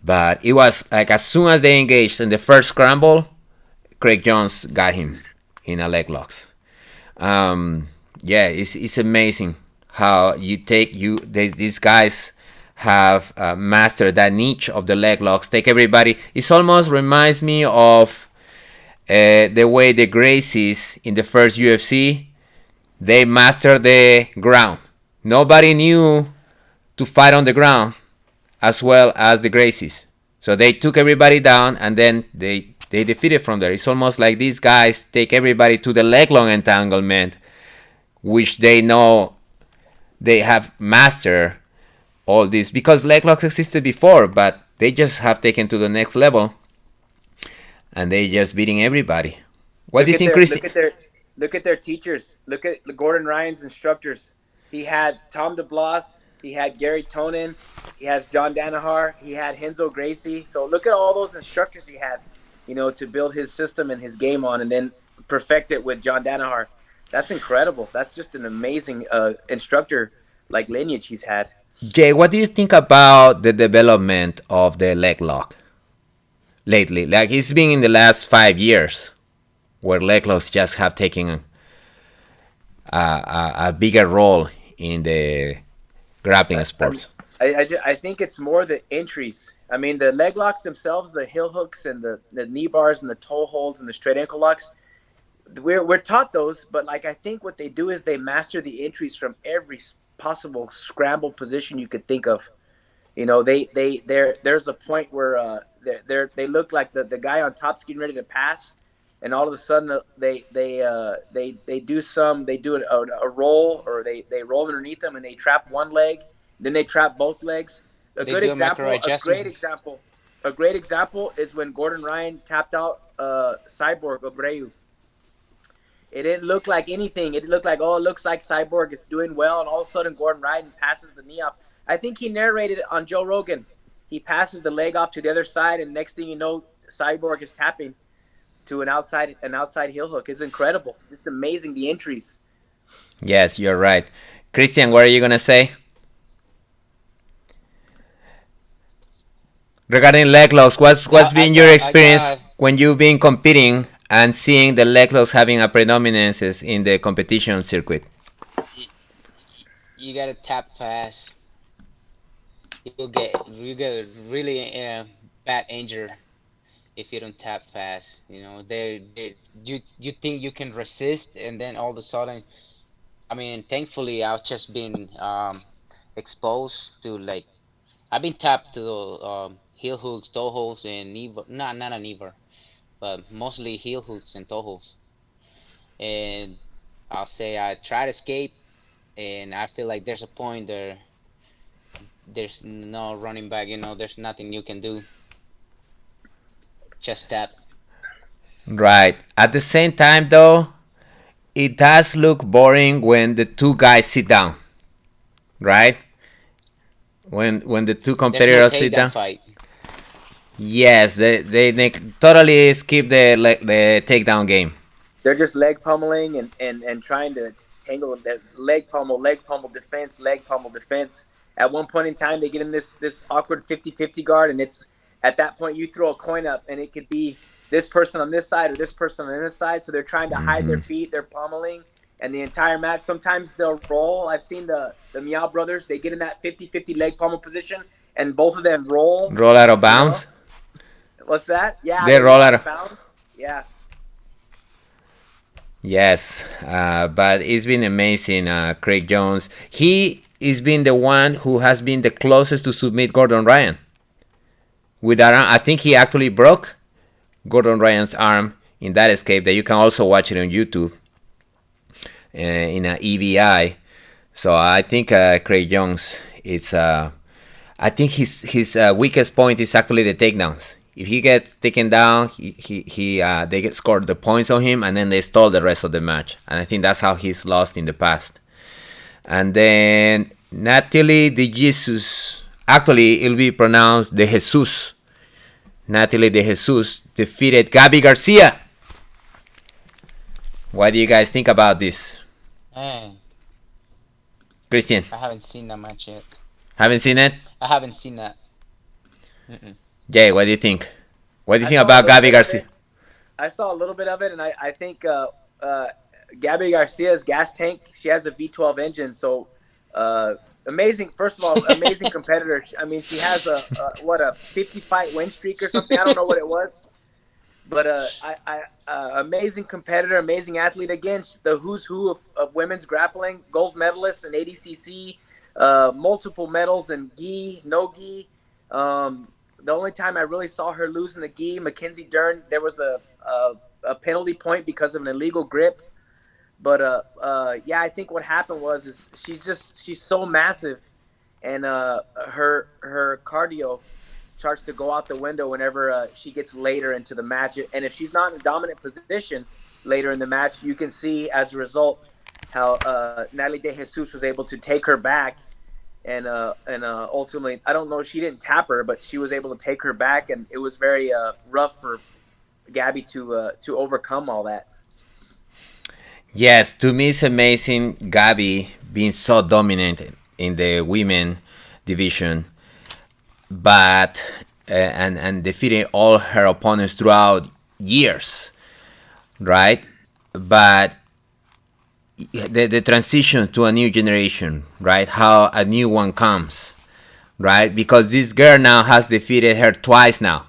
but it was like as soon as they engaged in the first scramble, Craig Jones got him in a leg locks. Yeah, it's amazing how you take these guys have mastered that niche of the leg locks. Take everybody. It almost reminds me of the way the Gracies in the first UFC they mastered the ground. Nobody knew to fight on the ground as well as the Gracies. So they took everybody down and then they defeated from there. It's almost like these guys take everybody to the leg long entanglement, which they know they have mastered all this because leg locks existed before, but they just have taken to the next level and they just beating everybody. What do Look you at think, their Christy? look at their teachers. Look at Gordon Ryan's instructors. He had Tom DeBlas. He had Gary Tonin. He has John Danaher. He had Henzo Gracie. So look at all those instructors he had, to build his system and his game on, and then perfect it with John Danaher. That's incredible. That's just an amazing instructor like lineage he's had. Jay, what do you think about the development of the leg lock lately? Like it's been in the last 5 years where leg locks just have taken a bigger role in the grappling sports. I think it's more the entries. I mean, the leg locks themselves, the heel hooks and the knee bars and the toe holds and the straight ankle locks, we're taught those, but like I think what they do is they master the entries from every possible scramble position you could think of. There's a point where they look like the guy on top's getting ready to pass, and all of a sudden they do a roll, or they roll underneath them and they trap one leg, then they trap both legs. They do a micro adjustment. A great example is when Gordon Ryan tapped out Cyborg Abreu. It didn't look like anything. It looked like, oh, it looks like Cyborg is doing well, and all of a sudden Gordon Ryan passes the knee off. I think he narrated it on Joe Rogan. He passes the leg off to the other side, and next thing you know, Cyborg is tapping to an outside heel hook. It's incredible. Just amazing, the entries. Yes, you're right. Christian, what are you gonna say regarding leg locks? What's been your I experience got when you've been competing and seeing the leg locks having a predominance in the competition circuit? you, you gotta tap fast. You get really bad injury if you don't tap fast. You think you can resist, and then all of a sudden, I mean, thankfully I've just been exposed to like I've been tapped to heel hooks, toe holds, and knee. Not a knee bar, but mostly heel hooks and toe holds. And I'll say I try to escape, and I feel like there's a point there there's no running back. There's nothing you can do. Just tap. Right. At the same time, though, it does look boring when the two guys sit down. Right. When the two There's no competitors sit takedown down. fight. Yes, they totally skip the takedown game. They're just leg pummeling and trying to tangle that leg pummel, defense, leg pummel, defense. At one point in time, they get in this awkward 50-50 guard, and it's at that point you throw a coin up, and it could be this person on this side or this person on this side. So they're trying to hide their feet, they're pummeling, and the entire match. Sometimes they'll roll. I've seen the Meow brothers. They get in that 50-50 leg pummel position, and both of them roll. Roll out of bounds. What's that? Yeah, They roll out of bounds. Yeah. Yes, but it's been amazing, Craig Jones. He is been the one who has been the closest to submit Gordon Ryan. With that arm, I think he actually broke Gordon Ryan's arm in that escape. That you can also watch it on YouTube in a EBI. So I think Craig Jones is. I think his weakest point is actually the takedowns. If he gets taken down, they get scored the points on him, and then they stall the rest of the match. And I think that's how he's lost in the past. And then Natalie De Jesus, actually it'll be pronounced De Jesus. Natalie De Jesus defeated Gabby Garcia. What do you guys think about this? Man, Christian, I haven't seen that match yet. haven't seen it? I haven't seen that. Jay, what do you think? What do you I think saw a about little Gabby bit of Garcia? it. I saw a little bit of it, and I think Gabby Garcia's gas tank. She has a V12 engine, so amazing. First of all, amazing competitor. I mean, she has a 50 fight win streak or something. I don't know what it was, but amazing competitor, amazing athlete. Again, the who's who of women's grappling, gold medalist in ADCC, multiple medals in gi, no gi. The only time I really saw her lose in the gi, Mackenzie Dern, there was a penalty point because of an illegal grip. But yeah, I think what happened is she's so massive, and her cardio starts to go out the window whenever she gets later into the match. And if she's not in a dominant position later in the match, you can see as a result how Natalie De Jesus was able to take her back. And ultimately, I don't know, she didn't tap her, but she was able to take her back, and it was very rough for Gabby to overcome all that. Yes, to me it's amazing Gabby being so dominant in the women division, but and defeating all her opponents throughout years, right? But the transition to a new generation, right? How a new one comes, right? Because this girl now has defeated her twice now.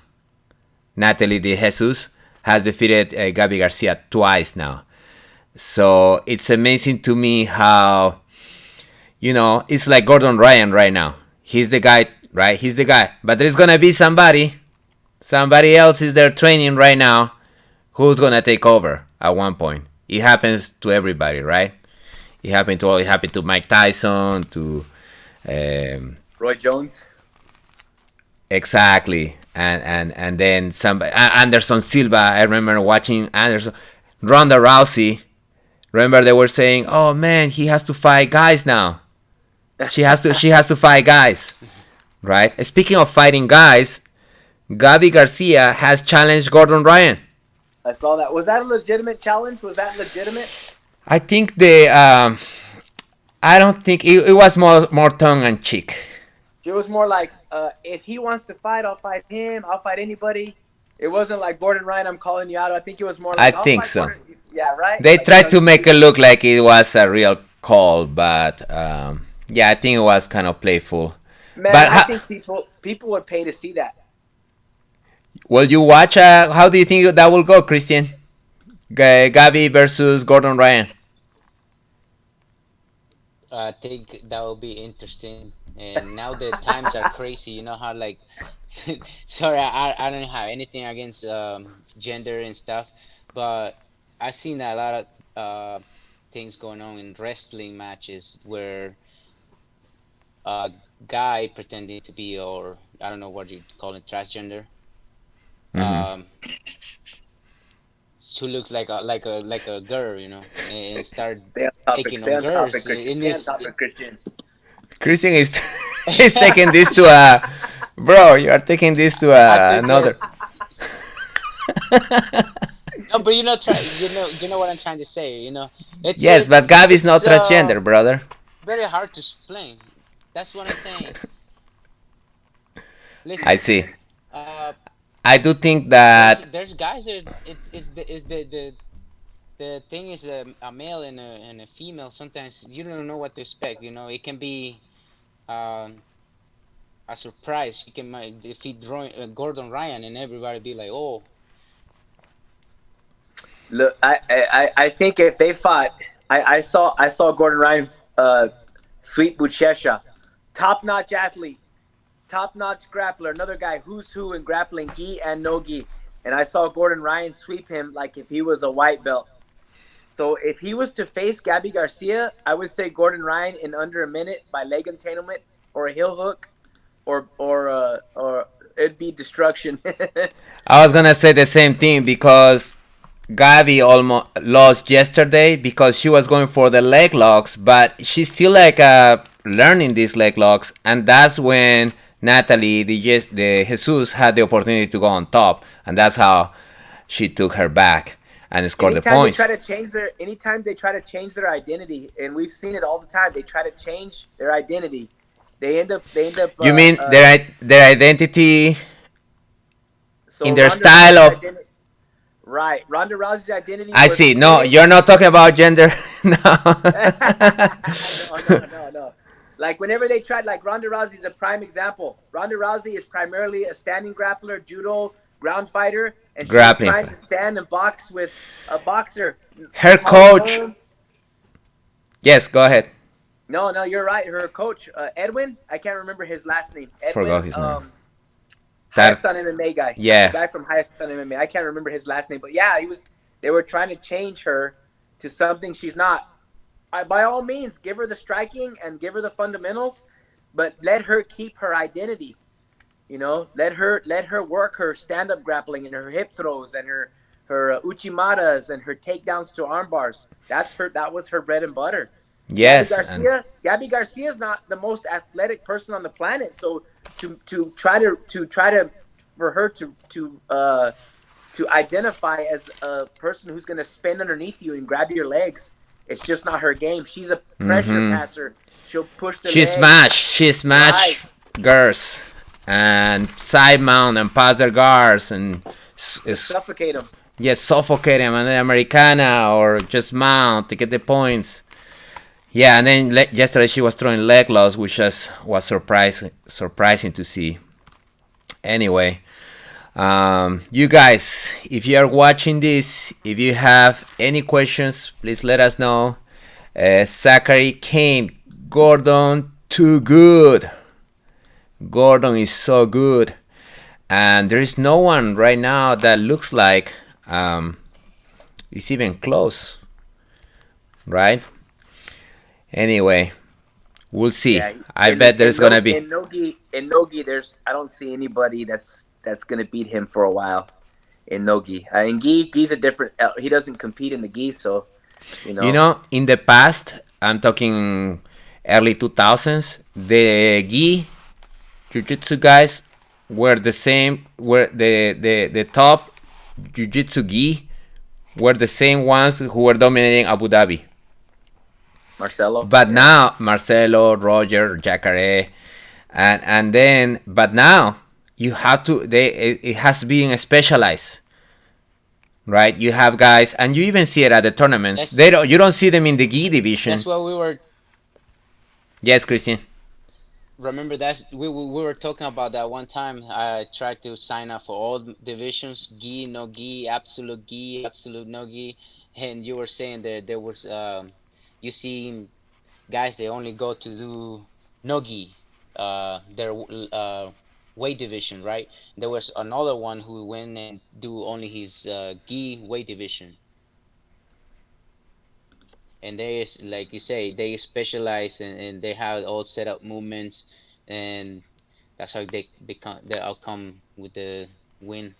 Natalie De Jesus has defeated Gabby Garcia twice now. So it's amazing to me how, it's like Gordon Ryan right now. He's the guy, right? He's the guy. But there's going to be somebody else is there training right now who's going to take over at one point. It happens to everybody, right? It happened to Mike Tyson, to Roy Jones. Exactly. And then somebody, Anderson Silva. I remember watching Anderson, Ronda Rousey. Remember they were saying, "Oh man, he has to fight guys now. She has to fight guys." Right? Speaking of fighting guys, Gabby Garcia has challenged Gordon Ryan. I saw that. Was that a legitimate challenge? Was that legitimate? I think I don't think it was more tongue in cheek. It was more like, if he wants to fight, I'll fight him. I'll fight anybody. It wasn't like Gordon Ryan, I'm calling you out. I think it was more like, I think so. Gordon. Yeah, right? They like, tried to make it look like it was a real call, but yeah, I think it was kind of playful. Man, but I think people would pay to see that. Will you watch? How do you think that will go, Christian? Gabby versus Gordon Ryan. I think that will be interesting. And now the times are crazy. You know how sorry, I don't have anything against gender and stuff, but I've seen a lot of things going on in wrestling matches where guy pretending to be, or I don't know what you call it, transgender. Hmm. Um, who looks like a girl, and start Stay on topic. taking Stay on on girls topic, Christian. in Stay on this. topic, Christian. Christian is is taking this to a bro. You are taking this to I think that another. no, but you know what I'm trying to say. It's Yes, but it's Gabby is not it's transgender, brother. very hard to explain. That's what I'm saying. I Listen, see. uh, I do think there's that there's guys that the thing is a male and a female. Sometimes you don't know what to expect. It can be um, a surprise. You can defeat Gordon Ryan and everybody be like, oh, Look, I think if they fought, I saw Gordon Ryan sweep Buchecha, top notch athlete, top notch grappler, another guy who's who in grappling, gi and no gi, and I saw Gordon Ryan sweep him like if he was a white belt. So if he was to face Gabby Garcia, I would say Gordon Ryan in under a minute by leg entanglement or a heel hook, or it'd be destruction. I was gonna say the same thing because Gabby almost lost yesterday because she was going for the leg locks, but she's still like learning these leg locks, and that's when Natalie, the Jesus, had the opportunity to go on top, and that's how she took her back and scored the anytime they points. try to change their anytime they try to change their identity, and we've seen it all the time, they try to change their identity. They end up You mean their identity so in their Ronda style Rousey's of? identity, right? Ronda Rousey's identity I was see. No, fitted. you're not talking about gender. No. No. Like whenever they tried, like Ronda Rousey is a prime example. Ronda Rousey is primarily a standing grappler, judo, ground fighter, and she was Grappling. trying to stand and box with a boxer. Her Holly coach. Holm. Yes, go ahead. No, you're right. Her coach, Edwin, I can't remember his last name. Forgot Edwin, his name. highest That. on MMA guy. The Yeah. guy from highest on MMA. I can't remember his last name, but yeah, he was. They were trying to change her to something she's not. By all means, give her the striking and give her the fundamentals, but let her keep her identity. Let her work her stand up grappling and her hip throws and her uchimaras and her takedowns to arm bars. That was her bread and butter. Yes, and Gabby Garcia is not the most athletic person on the planet. So to for her to identify as a person who's going to spin underneath you and grab your legs, it's just not her game. She's a pressure passer. She'll push the legs. she Right. smashed girls and side mount and pass their guards and Suffocate them. yes, suffocate them and then Americana or just mount to get the points. Yeah, and then yesterday she was throwing leg locks, which was surprising to see. Anyway, you guys, if you are watching this, if you have any questions, please let us know. Zachary came. Gordon, too good. Gordon is so good. And there is no one right now that looks like is even close. Right? Anyway, we'll see. Yeah, I bet there's gonna be. in Nogi. I don't see anybody that's gonna beat him for a while in Nogi. In Gi's a different. He doesn't compete in the Gi, so You know, in the past, I'm talking early 2000s, the gi jiu-jitsu guys were the same, were the top jiu-jitsu gi were the same ones who were dominating Abu Dhabi. Marcelo. But now Marcelo, Roger, Jacare, and then but now you have to it has been specialized. Right, you have guys, and you even see it at the tournaments. You don't see them in the gi division. That's what we were. Yes, Christian. Remember that we were talking about that one time. I tried to sign up for all divisions: gi, no gi, absolute no gi, and you were saying that there was you see guys they only go to do no gi, their weight division, right? There was another one who went and do only his gi weight division, and they, like you say, they specialize and they have all set up movements and that's how they'll come with the win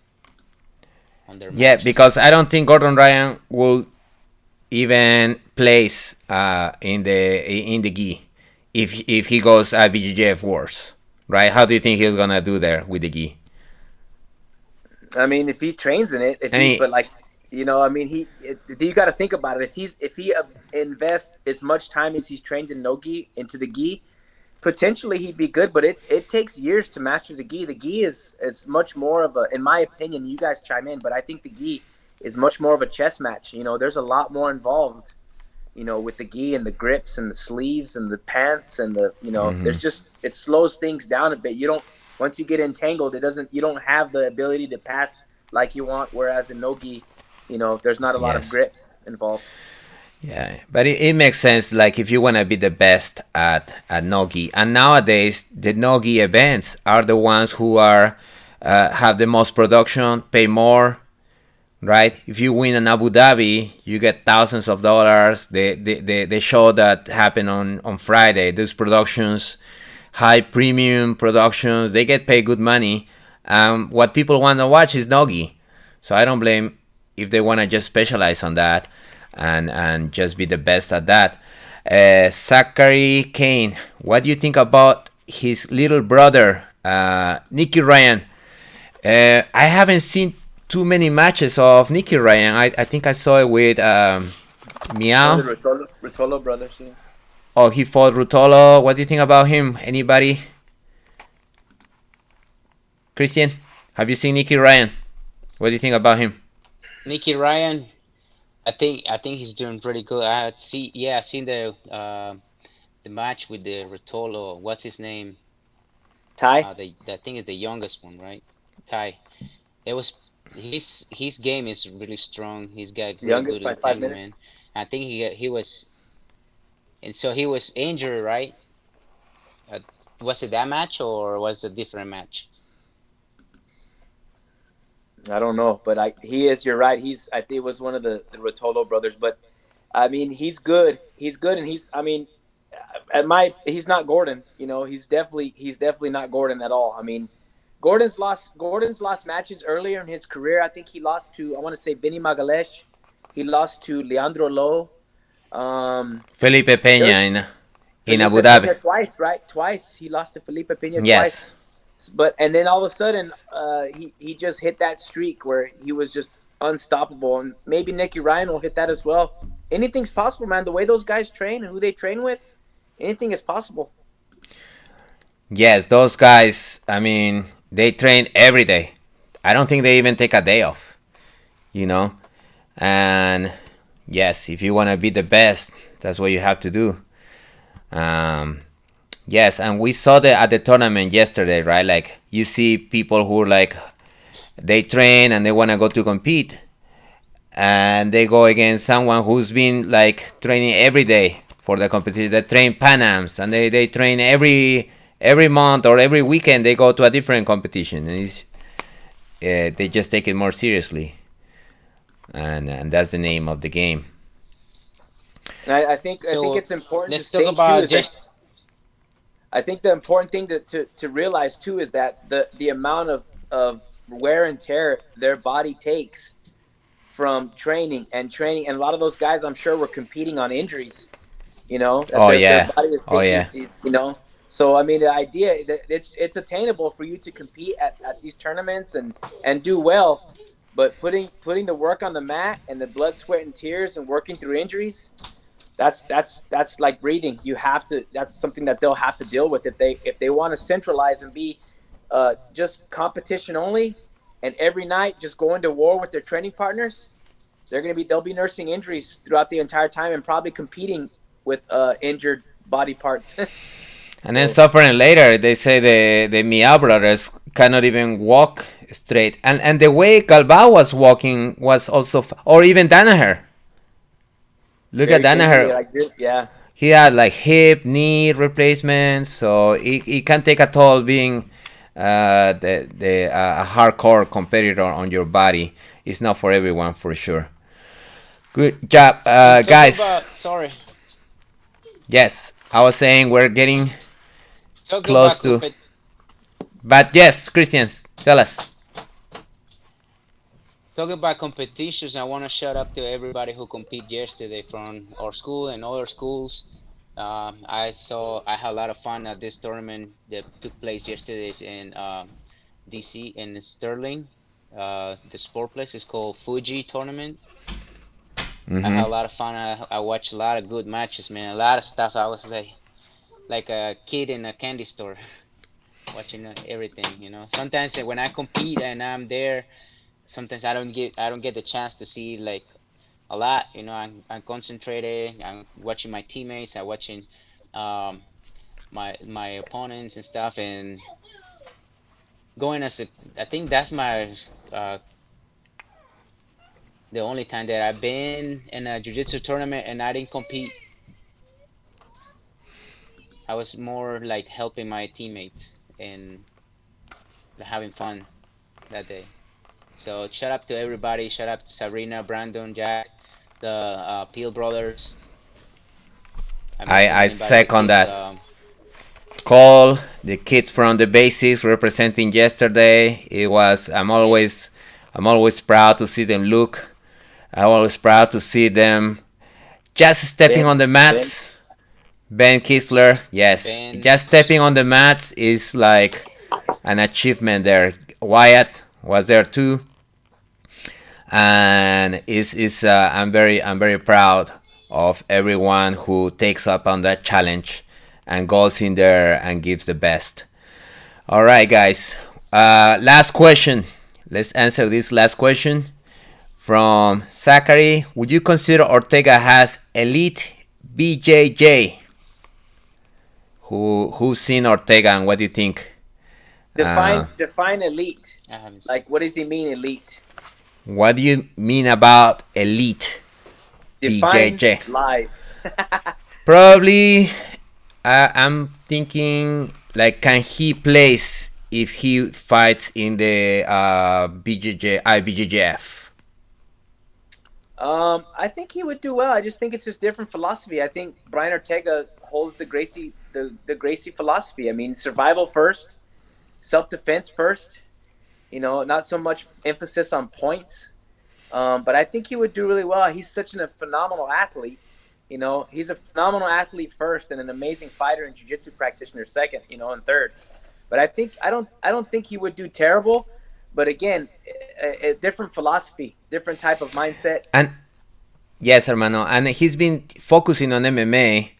on their Yeah, matches. because I don't think Gordon Ryan will even place in the gi if he goes BJJF Wars, right? How do you think he's gonna do there with the gi? I mean, if he trains in it, but like, you know, I mean, you got to think about it. If he invests as much time as he's trained in no gi into the gi, potentially he'd be good. But it takes years to master the gi. The gi is much more of a, in my opinion, you guys chime in, but I think the gi is much more of a chess match. You know, there's a lot more involved, you know, with the gi and the grips and the sleeves and the pants and the, you know, there's just, it slows things down a bit. Once you get entangled, you don't have the ability to pass like you want. Whereas in no-gi, you know, there's not a lot of grips involved. Yeah, but it makes sense. Like if you want to be the best at no-gi, and nowadays the no-gi events are the ones who are have the most production, pay more, right? If you win in Abu Dhabi, you get thousands of dollars. The show that happened on Friday, those productions, high premium productions, they get paid good money. What people want to watch is nogi, so I don't blame if they want to just specialize on that and just be the best at that. Zachary Kane, what do you think about his little brother, Nicky Ryan? I haven't seen too many matches of Nicky Ryan. I think I saw it with Meow. Rutolo brothers. Yeah. Oh, he fought Rutolo. What do you think about him? Anybody? Christian, have you seen Nicky Ryan? What do you think about him? Nicky Ryan, I think he's doing pretty good. I've seen the match with the Rutolo. What's his name? Ty. I think is the youngest one, right? Ty. It was his game is really strong. He's got really youngest good by 5 minutes. I think he was, and so he was injured, right? Was it that match or was it a different match? I don't know, but he is. You're right. I think it was one of the Rotolo brothers, but I mean, he's good. He's good, and he's not Gordon. You know, he's definitely not Gordon at all. I mean, Gordon's lost matches earlier in his career. I think he lost to, I want to say, Benny Magalesh. He lost to Leandro Lo. Felipe Peña in Abu Dhabi twice, right? Twice he lost to Felipe Peña. Yes. Twice. And then all of a sudden, he just hit that streak where he was just unstoppable, and maybe Nicky Ryan will hit that as well. Anything's possible, man. The way those guys train and who they train with, anything is possible. Yes, those guys. I mean, they train every day. I don't think they even take a day off. You know, and yes, if you want to be the best, that's what you have to do. Yes, and we saw that at the tournament yesterday, right? Like, you see people who like, they train and they want to go to compete, and they go against someone who's been like training every day for the competition. They train Pan Ams, and they train every month or every weekend. They go to a different competition, and they just take it more seriously, and that's the name of the game. And I think it's important to state too. I think the important thing to realize too is that the amount of wear and tear their body takes from training, and a lot of those guys, I'm sure, were competing on injuries. You know. Their body is taking these, you know. So I mean, the idea that it's attainable for you to compete at these tournaments and do well, but putting the work on the mat and the blood, sweat, and tears and working through injuries. That's like breathing. You have to. That's something that they'll have to deal with if they want to centralize and be just competition only, and every night just go into war with their training partners. They'll be nursing injuries throughout the entire time and probably competing with injured body parts. And then suffering later. They say the Mia brothers cannot even walk straight, and the way Galbao was walking was also, or even Danaher. Look at Danaher. Yeah. He had like hip, knee replacements, so it can take a toll being a hardcore competitor on your body. It's not for everyone, for sure. Good job, guys. Sorry. Yes, I was saying we're getting Talking close about to. But yes, Christians, tell us. talking about competitions, I want to shout out to everybody who competed yesterday from our school and other schools. I had a lot of fun at this tournament that took place yesterday in DC in Sterling. The Sportplex is called Fuji Tournament. I Mm-hmm. had a lot of fun. I watched a lot of good matches, man. A lot of stuff. I was like a kid in a candy store, watching everything. Sometimes when I compete and I'm there, sometimes I don't get the chance to see like a lot. I'm concentrated. I'm watching my teammates. I'm watching um, my opponents and stuff, and going as a. I think that's my uh, the only time that I've been in a jiu-jitsu tournament and I didn't compete. I was more like helping my teammates and having fun that day. So shout out to everybody. Shout out to Sabrina, Brandon, Jack, the Peel brothers. I'm I missing I anybody. The second kids. that. Call the kids from the Basics representing yesterday. It was. I'm always proud to see them look. I'm always proud to see them just stepping on the Ben. mats. Ben Kisler, yes, Ben. just stepping on the mats is like an achievement there. Wyatt was there too, and I'm very proud of everyone who takes up on that challenge and goes in there and gives the best. All right, guys. Last question. Let's answer this last question from Zachary. Would you consider Ortega has elite BJJ? Who's seen Ortega and what do you think? Define elite. I haven't seen. Like, what does he mean, elite? What do you mean about elite Define BJJ? live. Probably, I'm thinking like, can he place if he fights in the IBJJF? I think he would do well. I just think it's just different philosophy. I think Brian Ortega holds the Gracie philosophy. I mean, survival first, self-defense first. Not so much emphasis on points. But I think he would do really well. He's such a phenomenal athlete. He's a phenomenal athlete first and an amazing fighter and jiu-jitsu practitioner second, and third. But I don't think he would do terrible. But again, a different philosophy, different type of mindset. And yes, hermano, and he's been focusing on MMA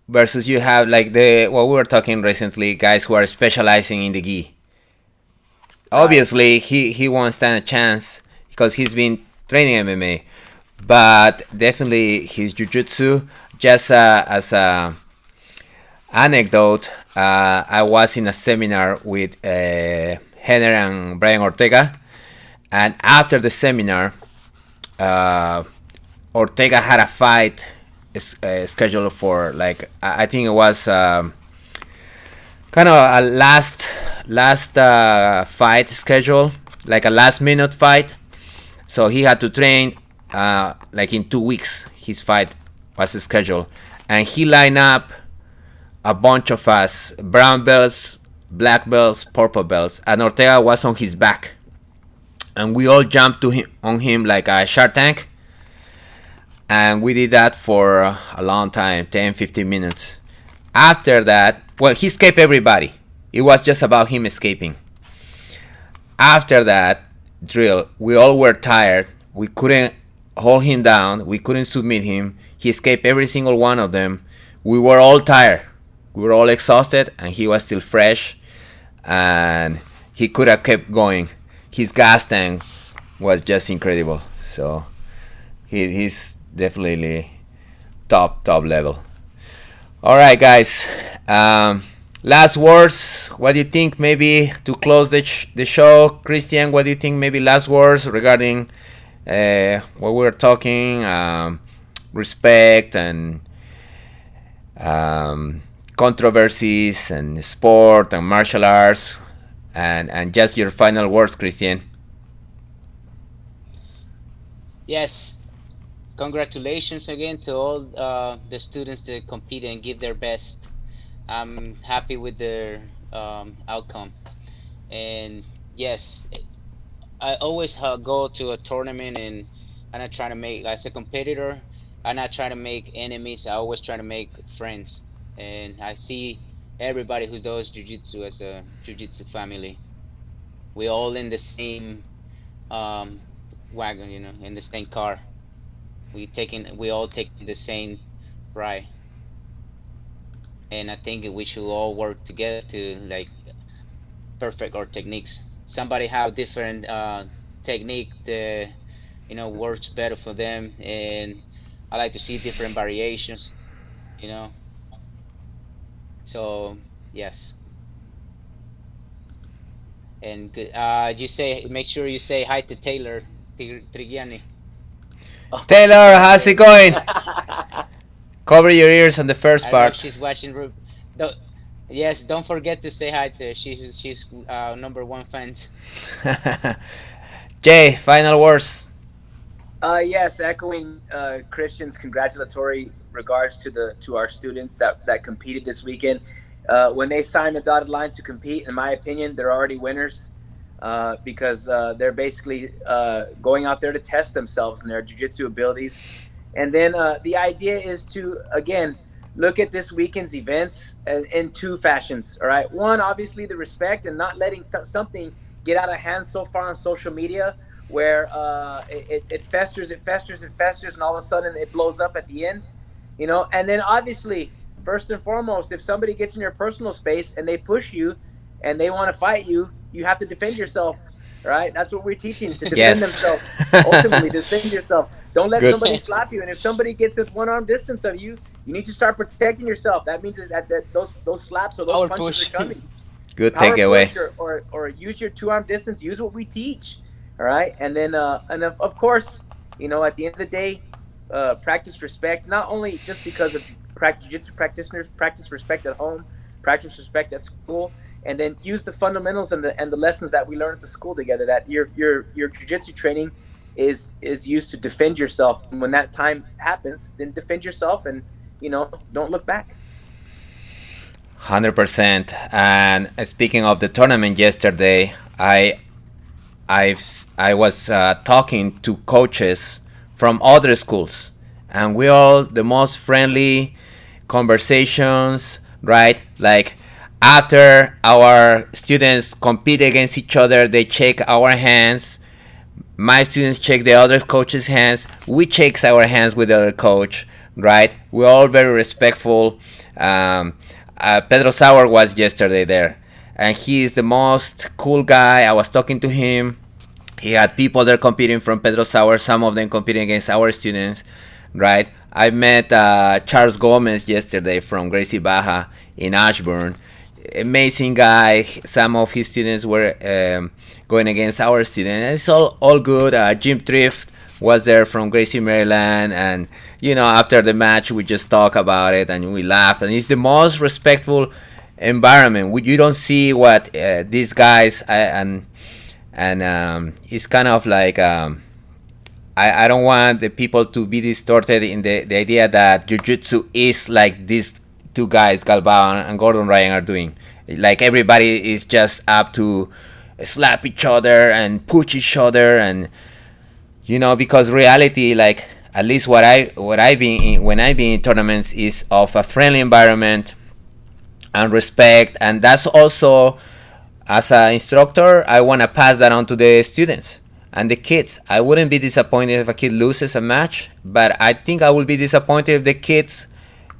versus you have like what we were talking recently, guys who are specializing in the gi. Obviously, he won't stand a chance because he's been training MMA, but definitely his jiu-jitsu. Just as a anecdote, I was in a seminar with Henner and Brian Ortega, and after the seminar, Ortega had a fight scheduled for like I think it was kind of a last fight schedule, like a last minute fight. So he had to train like in 2 weeks. His fight was scheduled, and he lined up a bunch of us, brown belts, black belts, purple belts, and Ortega was on his back, and we all jumped on him like a shark tank, and we did that for a long time, 10-15 minutes. After that, well, he escaped everybody. It was just about him escaping. After that drill, we all were tired. We couldn't hold him down. We couldn't submit him. He escaped every single one of them. We were all tired. We were all exhausted, and he was still fresh, and he could have kept going. His gas tank was just incredible. So he's definitely top level. All right, guys. Last words. What do you think? Maybe to close the show, Christian. What do you think? Maybe last words regarding what we were talking, respect and controversies and sport and martial arts, and just your final words, Christian. Yes, congratulations again to all the students that compete and give their best. I'm happy with the outcome. And yes, I always go to a tournament, and I'm not trying to make, as a competitor, I'm not trying to make enemies. I always try to make friends. And I see everybody who does jiu-jitsu as a jiu-jitsu family. We all in the same um wagon, in the same car. We all taking the same ride. And I think we should all work together to like perfect our techniques. Somebody have different technique that works better for them, and I like to see different variations. You know, so yes, and good. You say make sure you say hi to Taylor Trigiani. Taylor, how's it going? Cover your ears on the first I don't know if part. she's watching. Don't, yes, don't forget to say hi to her. She's number one fans. Jay, final words. Yes, echoing Christian's congratulatory regards to our students that competed this weekend. When they sign the dotted line to compete, in my opinion, they're already winners because they're basically going out there to test themselves and their jiu-jitsu abilities. And then the idea is to, again, look at this weekend's events in two fashions. All right. One, obviously, the respect and not letting something get out of hand so far on social media where it festers, and all of a sudden it blows up at the end, And then obviously, first and foremost, if somebody gets in your personal space and they push you and they want to fight you, you have to defend yourself, right? That's what we're teaching, to defend Yes. themselves. Ultimately, defend yourself. Don't let Good. somebody slap you. And if somebody gets at one arm distance of you, you need to start protecting yourself. That means that those slaps or those Power punches push. are coming. Good Power takeaway. push or use your 2 arm distance. Use what we teach. All right. And then, of course, at the end of the day, practice respect, not only just because of jiu-jitsu practitioners, practice respect at home, practice respect at school, and then use the fundamentals and the lessons that we learn at the school together, that your jiu-jitsu training is used to defend yourself. And when that time happens, then defend yourself and, don't look back. 100%. And speaking of the tournament yesterday, I was talking to coaches from other schools, and we all the most friendly conversations, right? Like after our students compete against each other, they shake our hands. My students shake the other coach's hands. We shake our hands with the other coach, right? We're all very respectful. Pedro Sauer was yesterday there, and he is the most cool guy. I was talking to him. He had people there competing from Pedro Sauer, some of them competing against our students, right? I met Charles Gomez yesterday from Gracie Baja in Ashburn. Amazing guy. Some of his students were going against our students. It's all good. Jim Thrift was there from Gracie, Maryland, and after the match we just talk about it and we laugh. And it's the most respectful environment. You don't see what these guys and it's kind of like I don't want the people to be distorted in the idea that jiu-jitsu is like these two guys, Galbao and Gordon Ryan, are doing. Like everybody is just up to slap each other and push each other, and because reality, like at least what I've been in, when I've been in tournaments, is of a friendly environment and respect, and that's also, as an instructor, I want to pass that on to the students and the kids. I wouldn't be disappointed if a kid loses a match, but I think I will be disappointed if the kid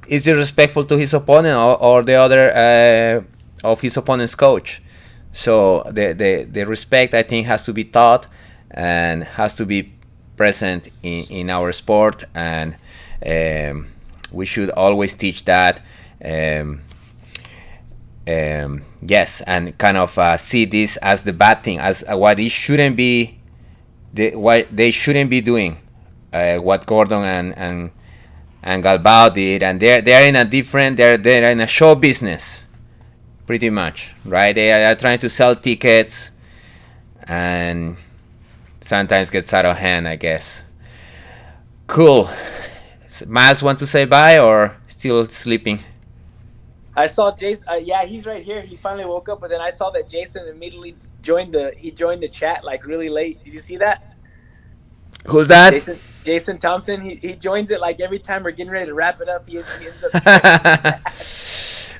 is disrespectful to his opponent or the other of his opponent's coach. So the respect, I think, has to be taught and has to be present in our sport, and we should always teach that. Yes, and kind of see this as the bad thing, as what it shouldn't be, what they shouldn't be doing, what Gordon and Galbao did, and they're in a different, they're in a show business, pretty much, right? They are trying to sell tickets, and sometimes gets out of hand, I guess. Cool. Miles, want to say bye or still sleeping? I saw Jason. Yeah, he's right here. He finally woke up, but then I saw that Jason immediately joined the chat like really late. Did you see that? Who's that? Jason Thompson. He joins it like every time we're getting ready to wrap it up. He ends up.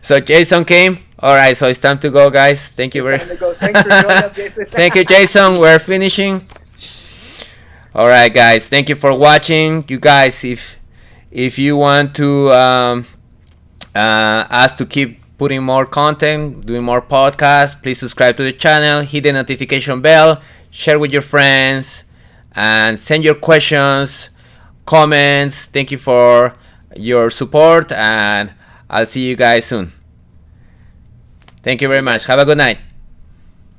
So Jason came. All right, so it's time to go, guys. Thank you very. Thanks for joining up, Jason. Thank you, Jason. We're finishing. All right, guys. Thank you for watching. You guys, if you want to us to keep putting more content, doing more podcasts, please subscribe to the channel, hit the notification bell, share with your friends, and send your questions, comments. Thank you for your support, and I'll see you guys soon. Thank you very much. Have a good night.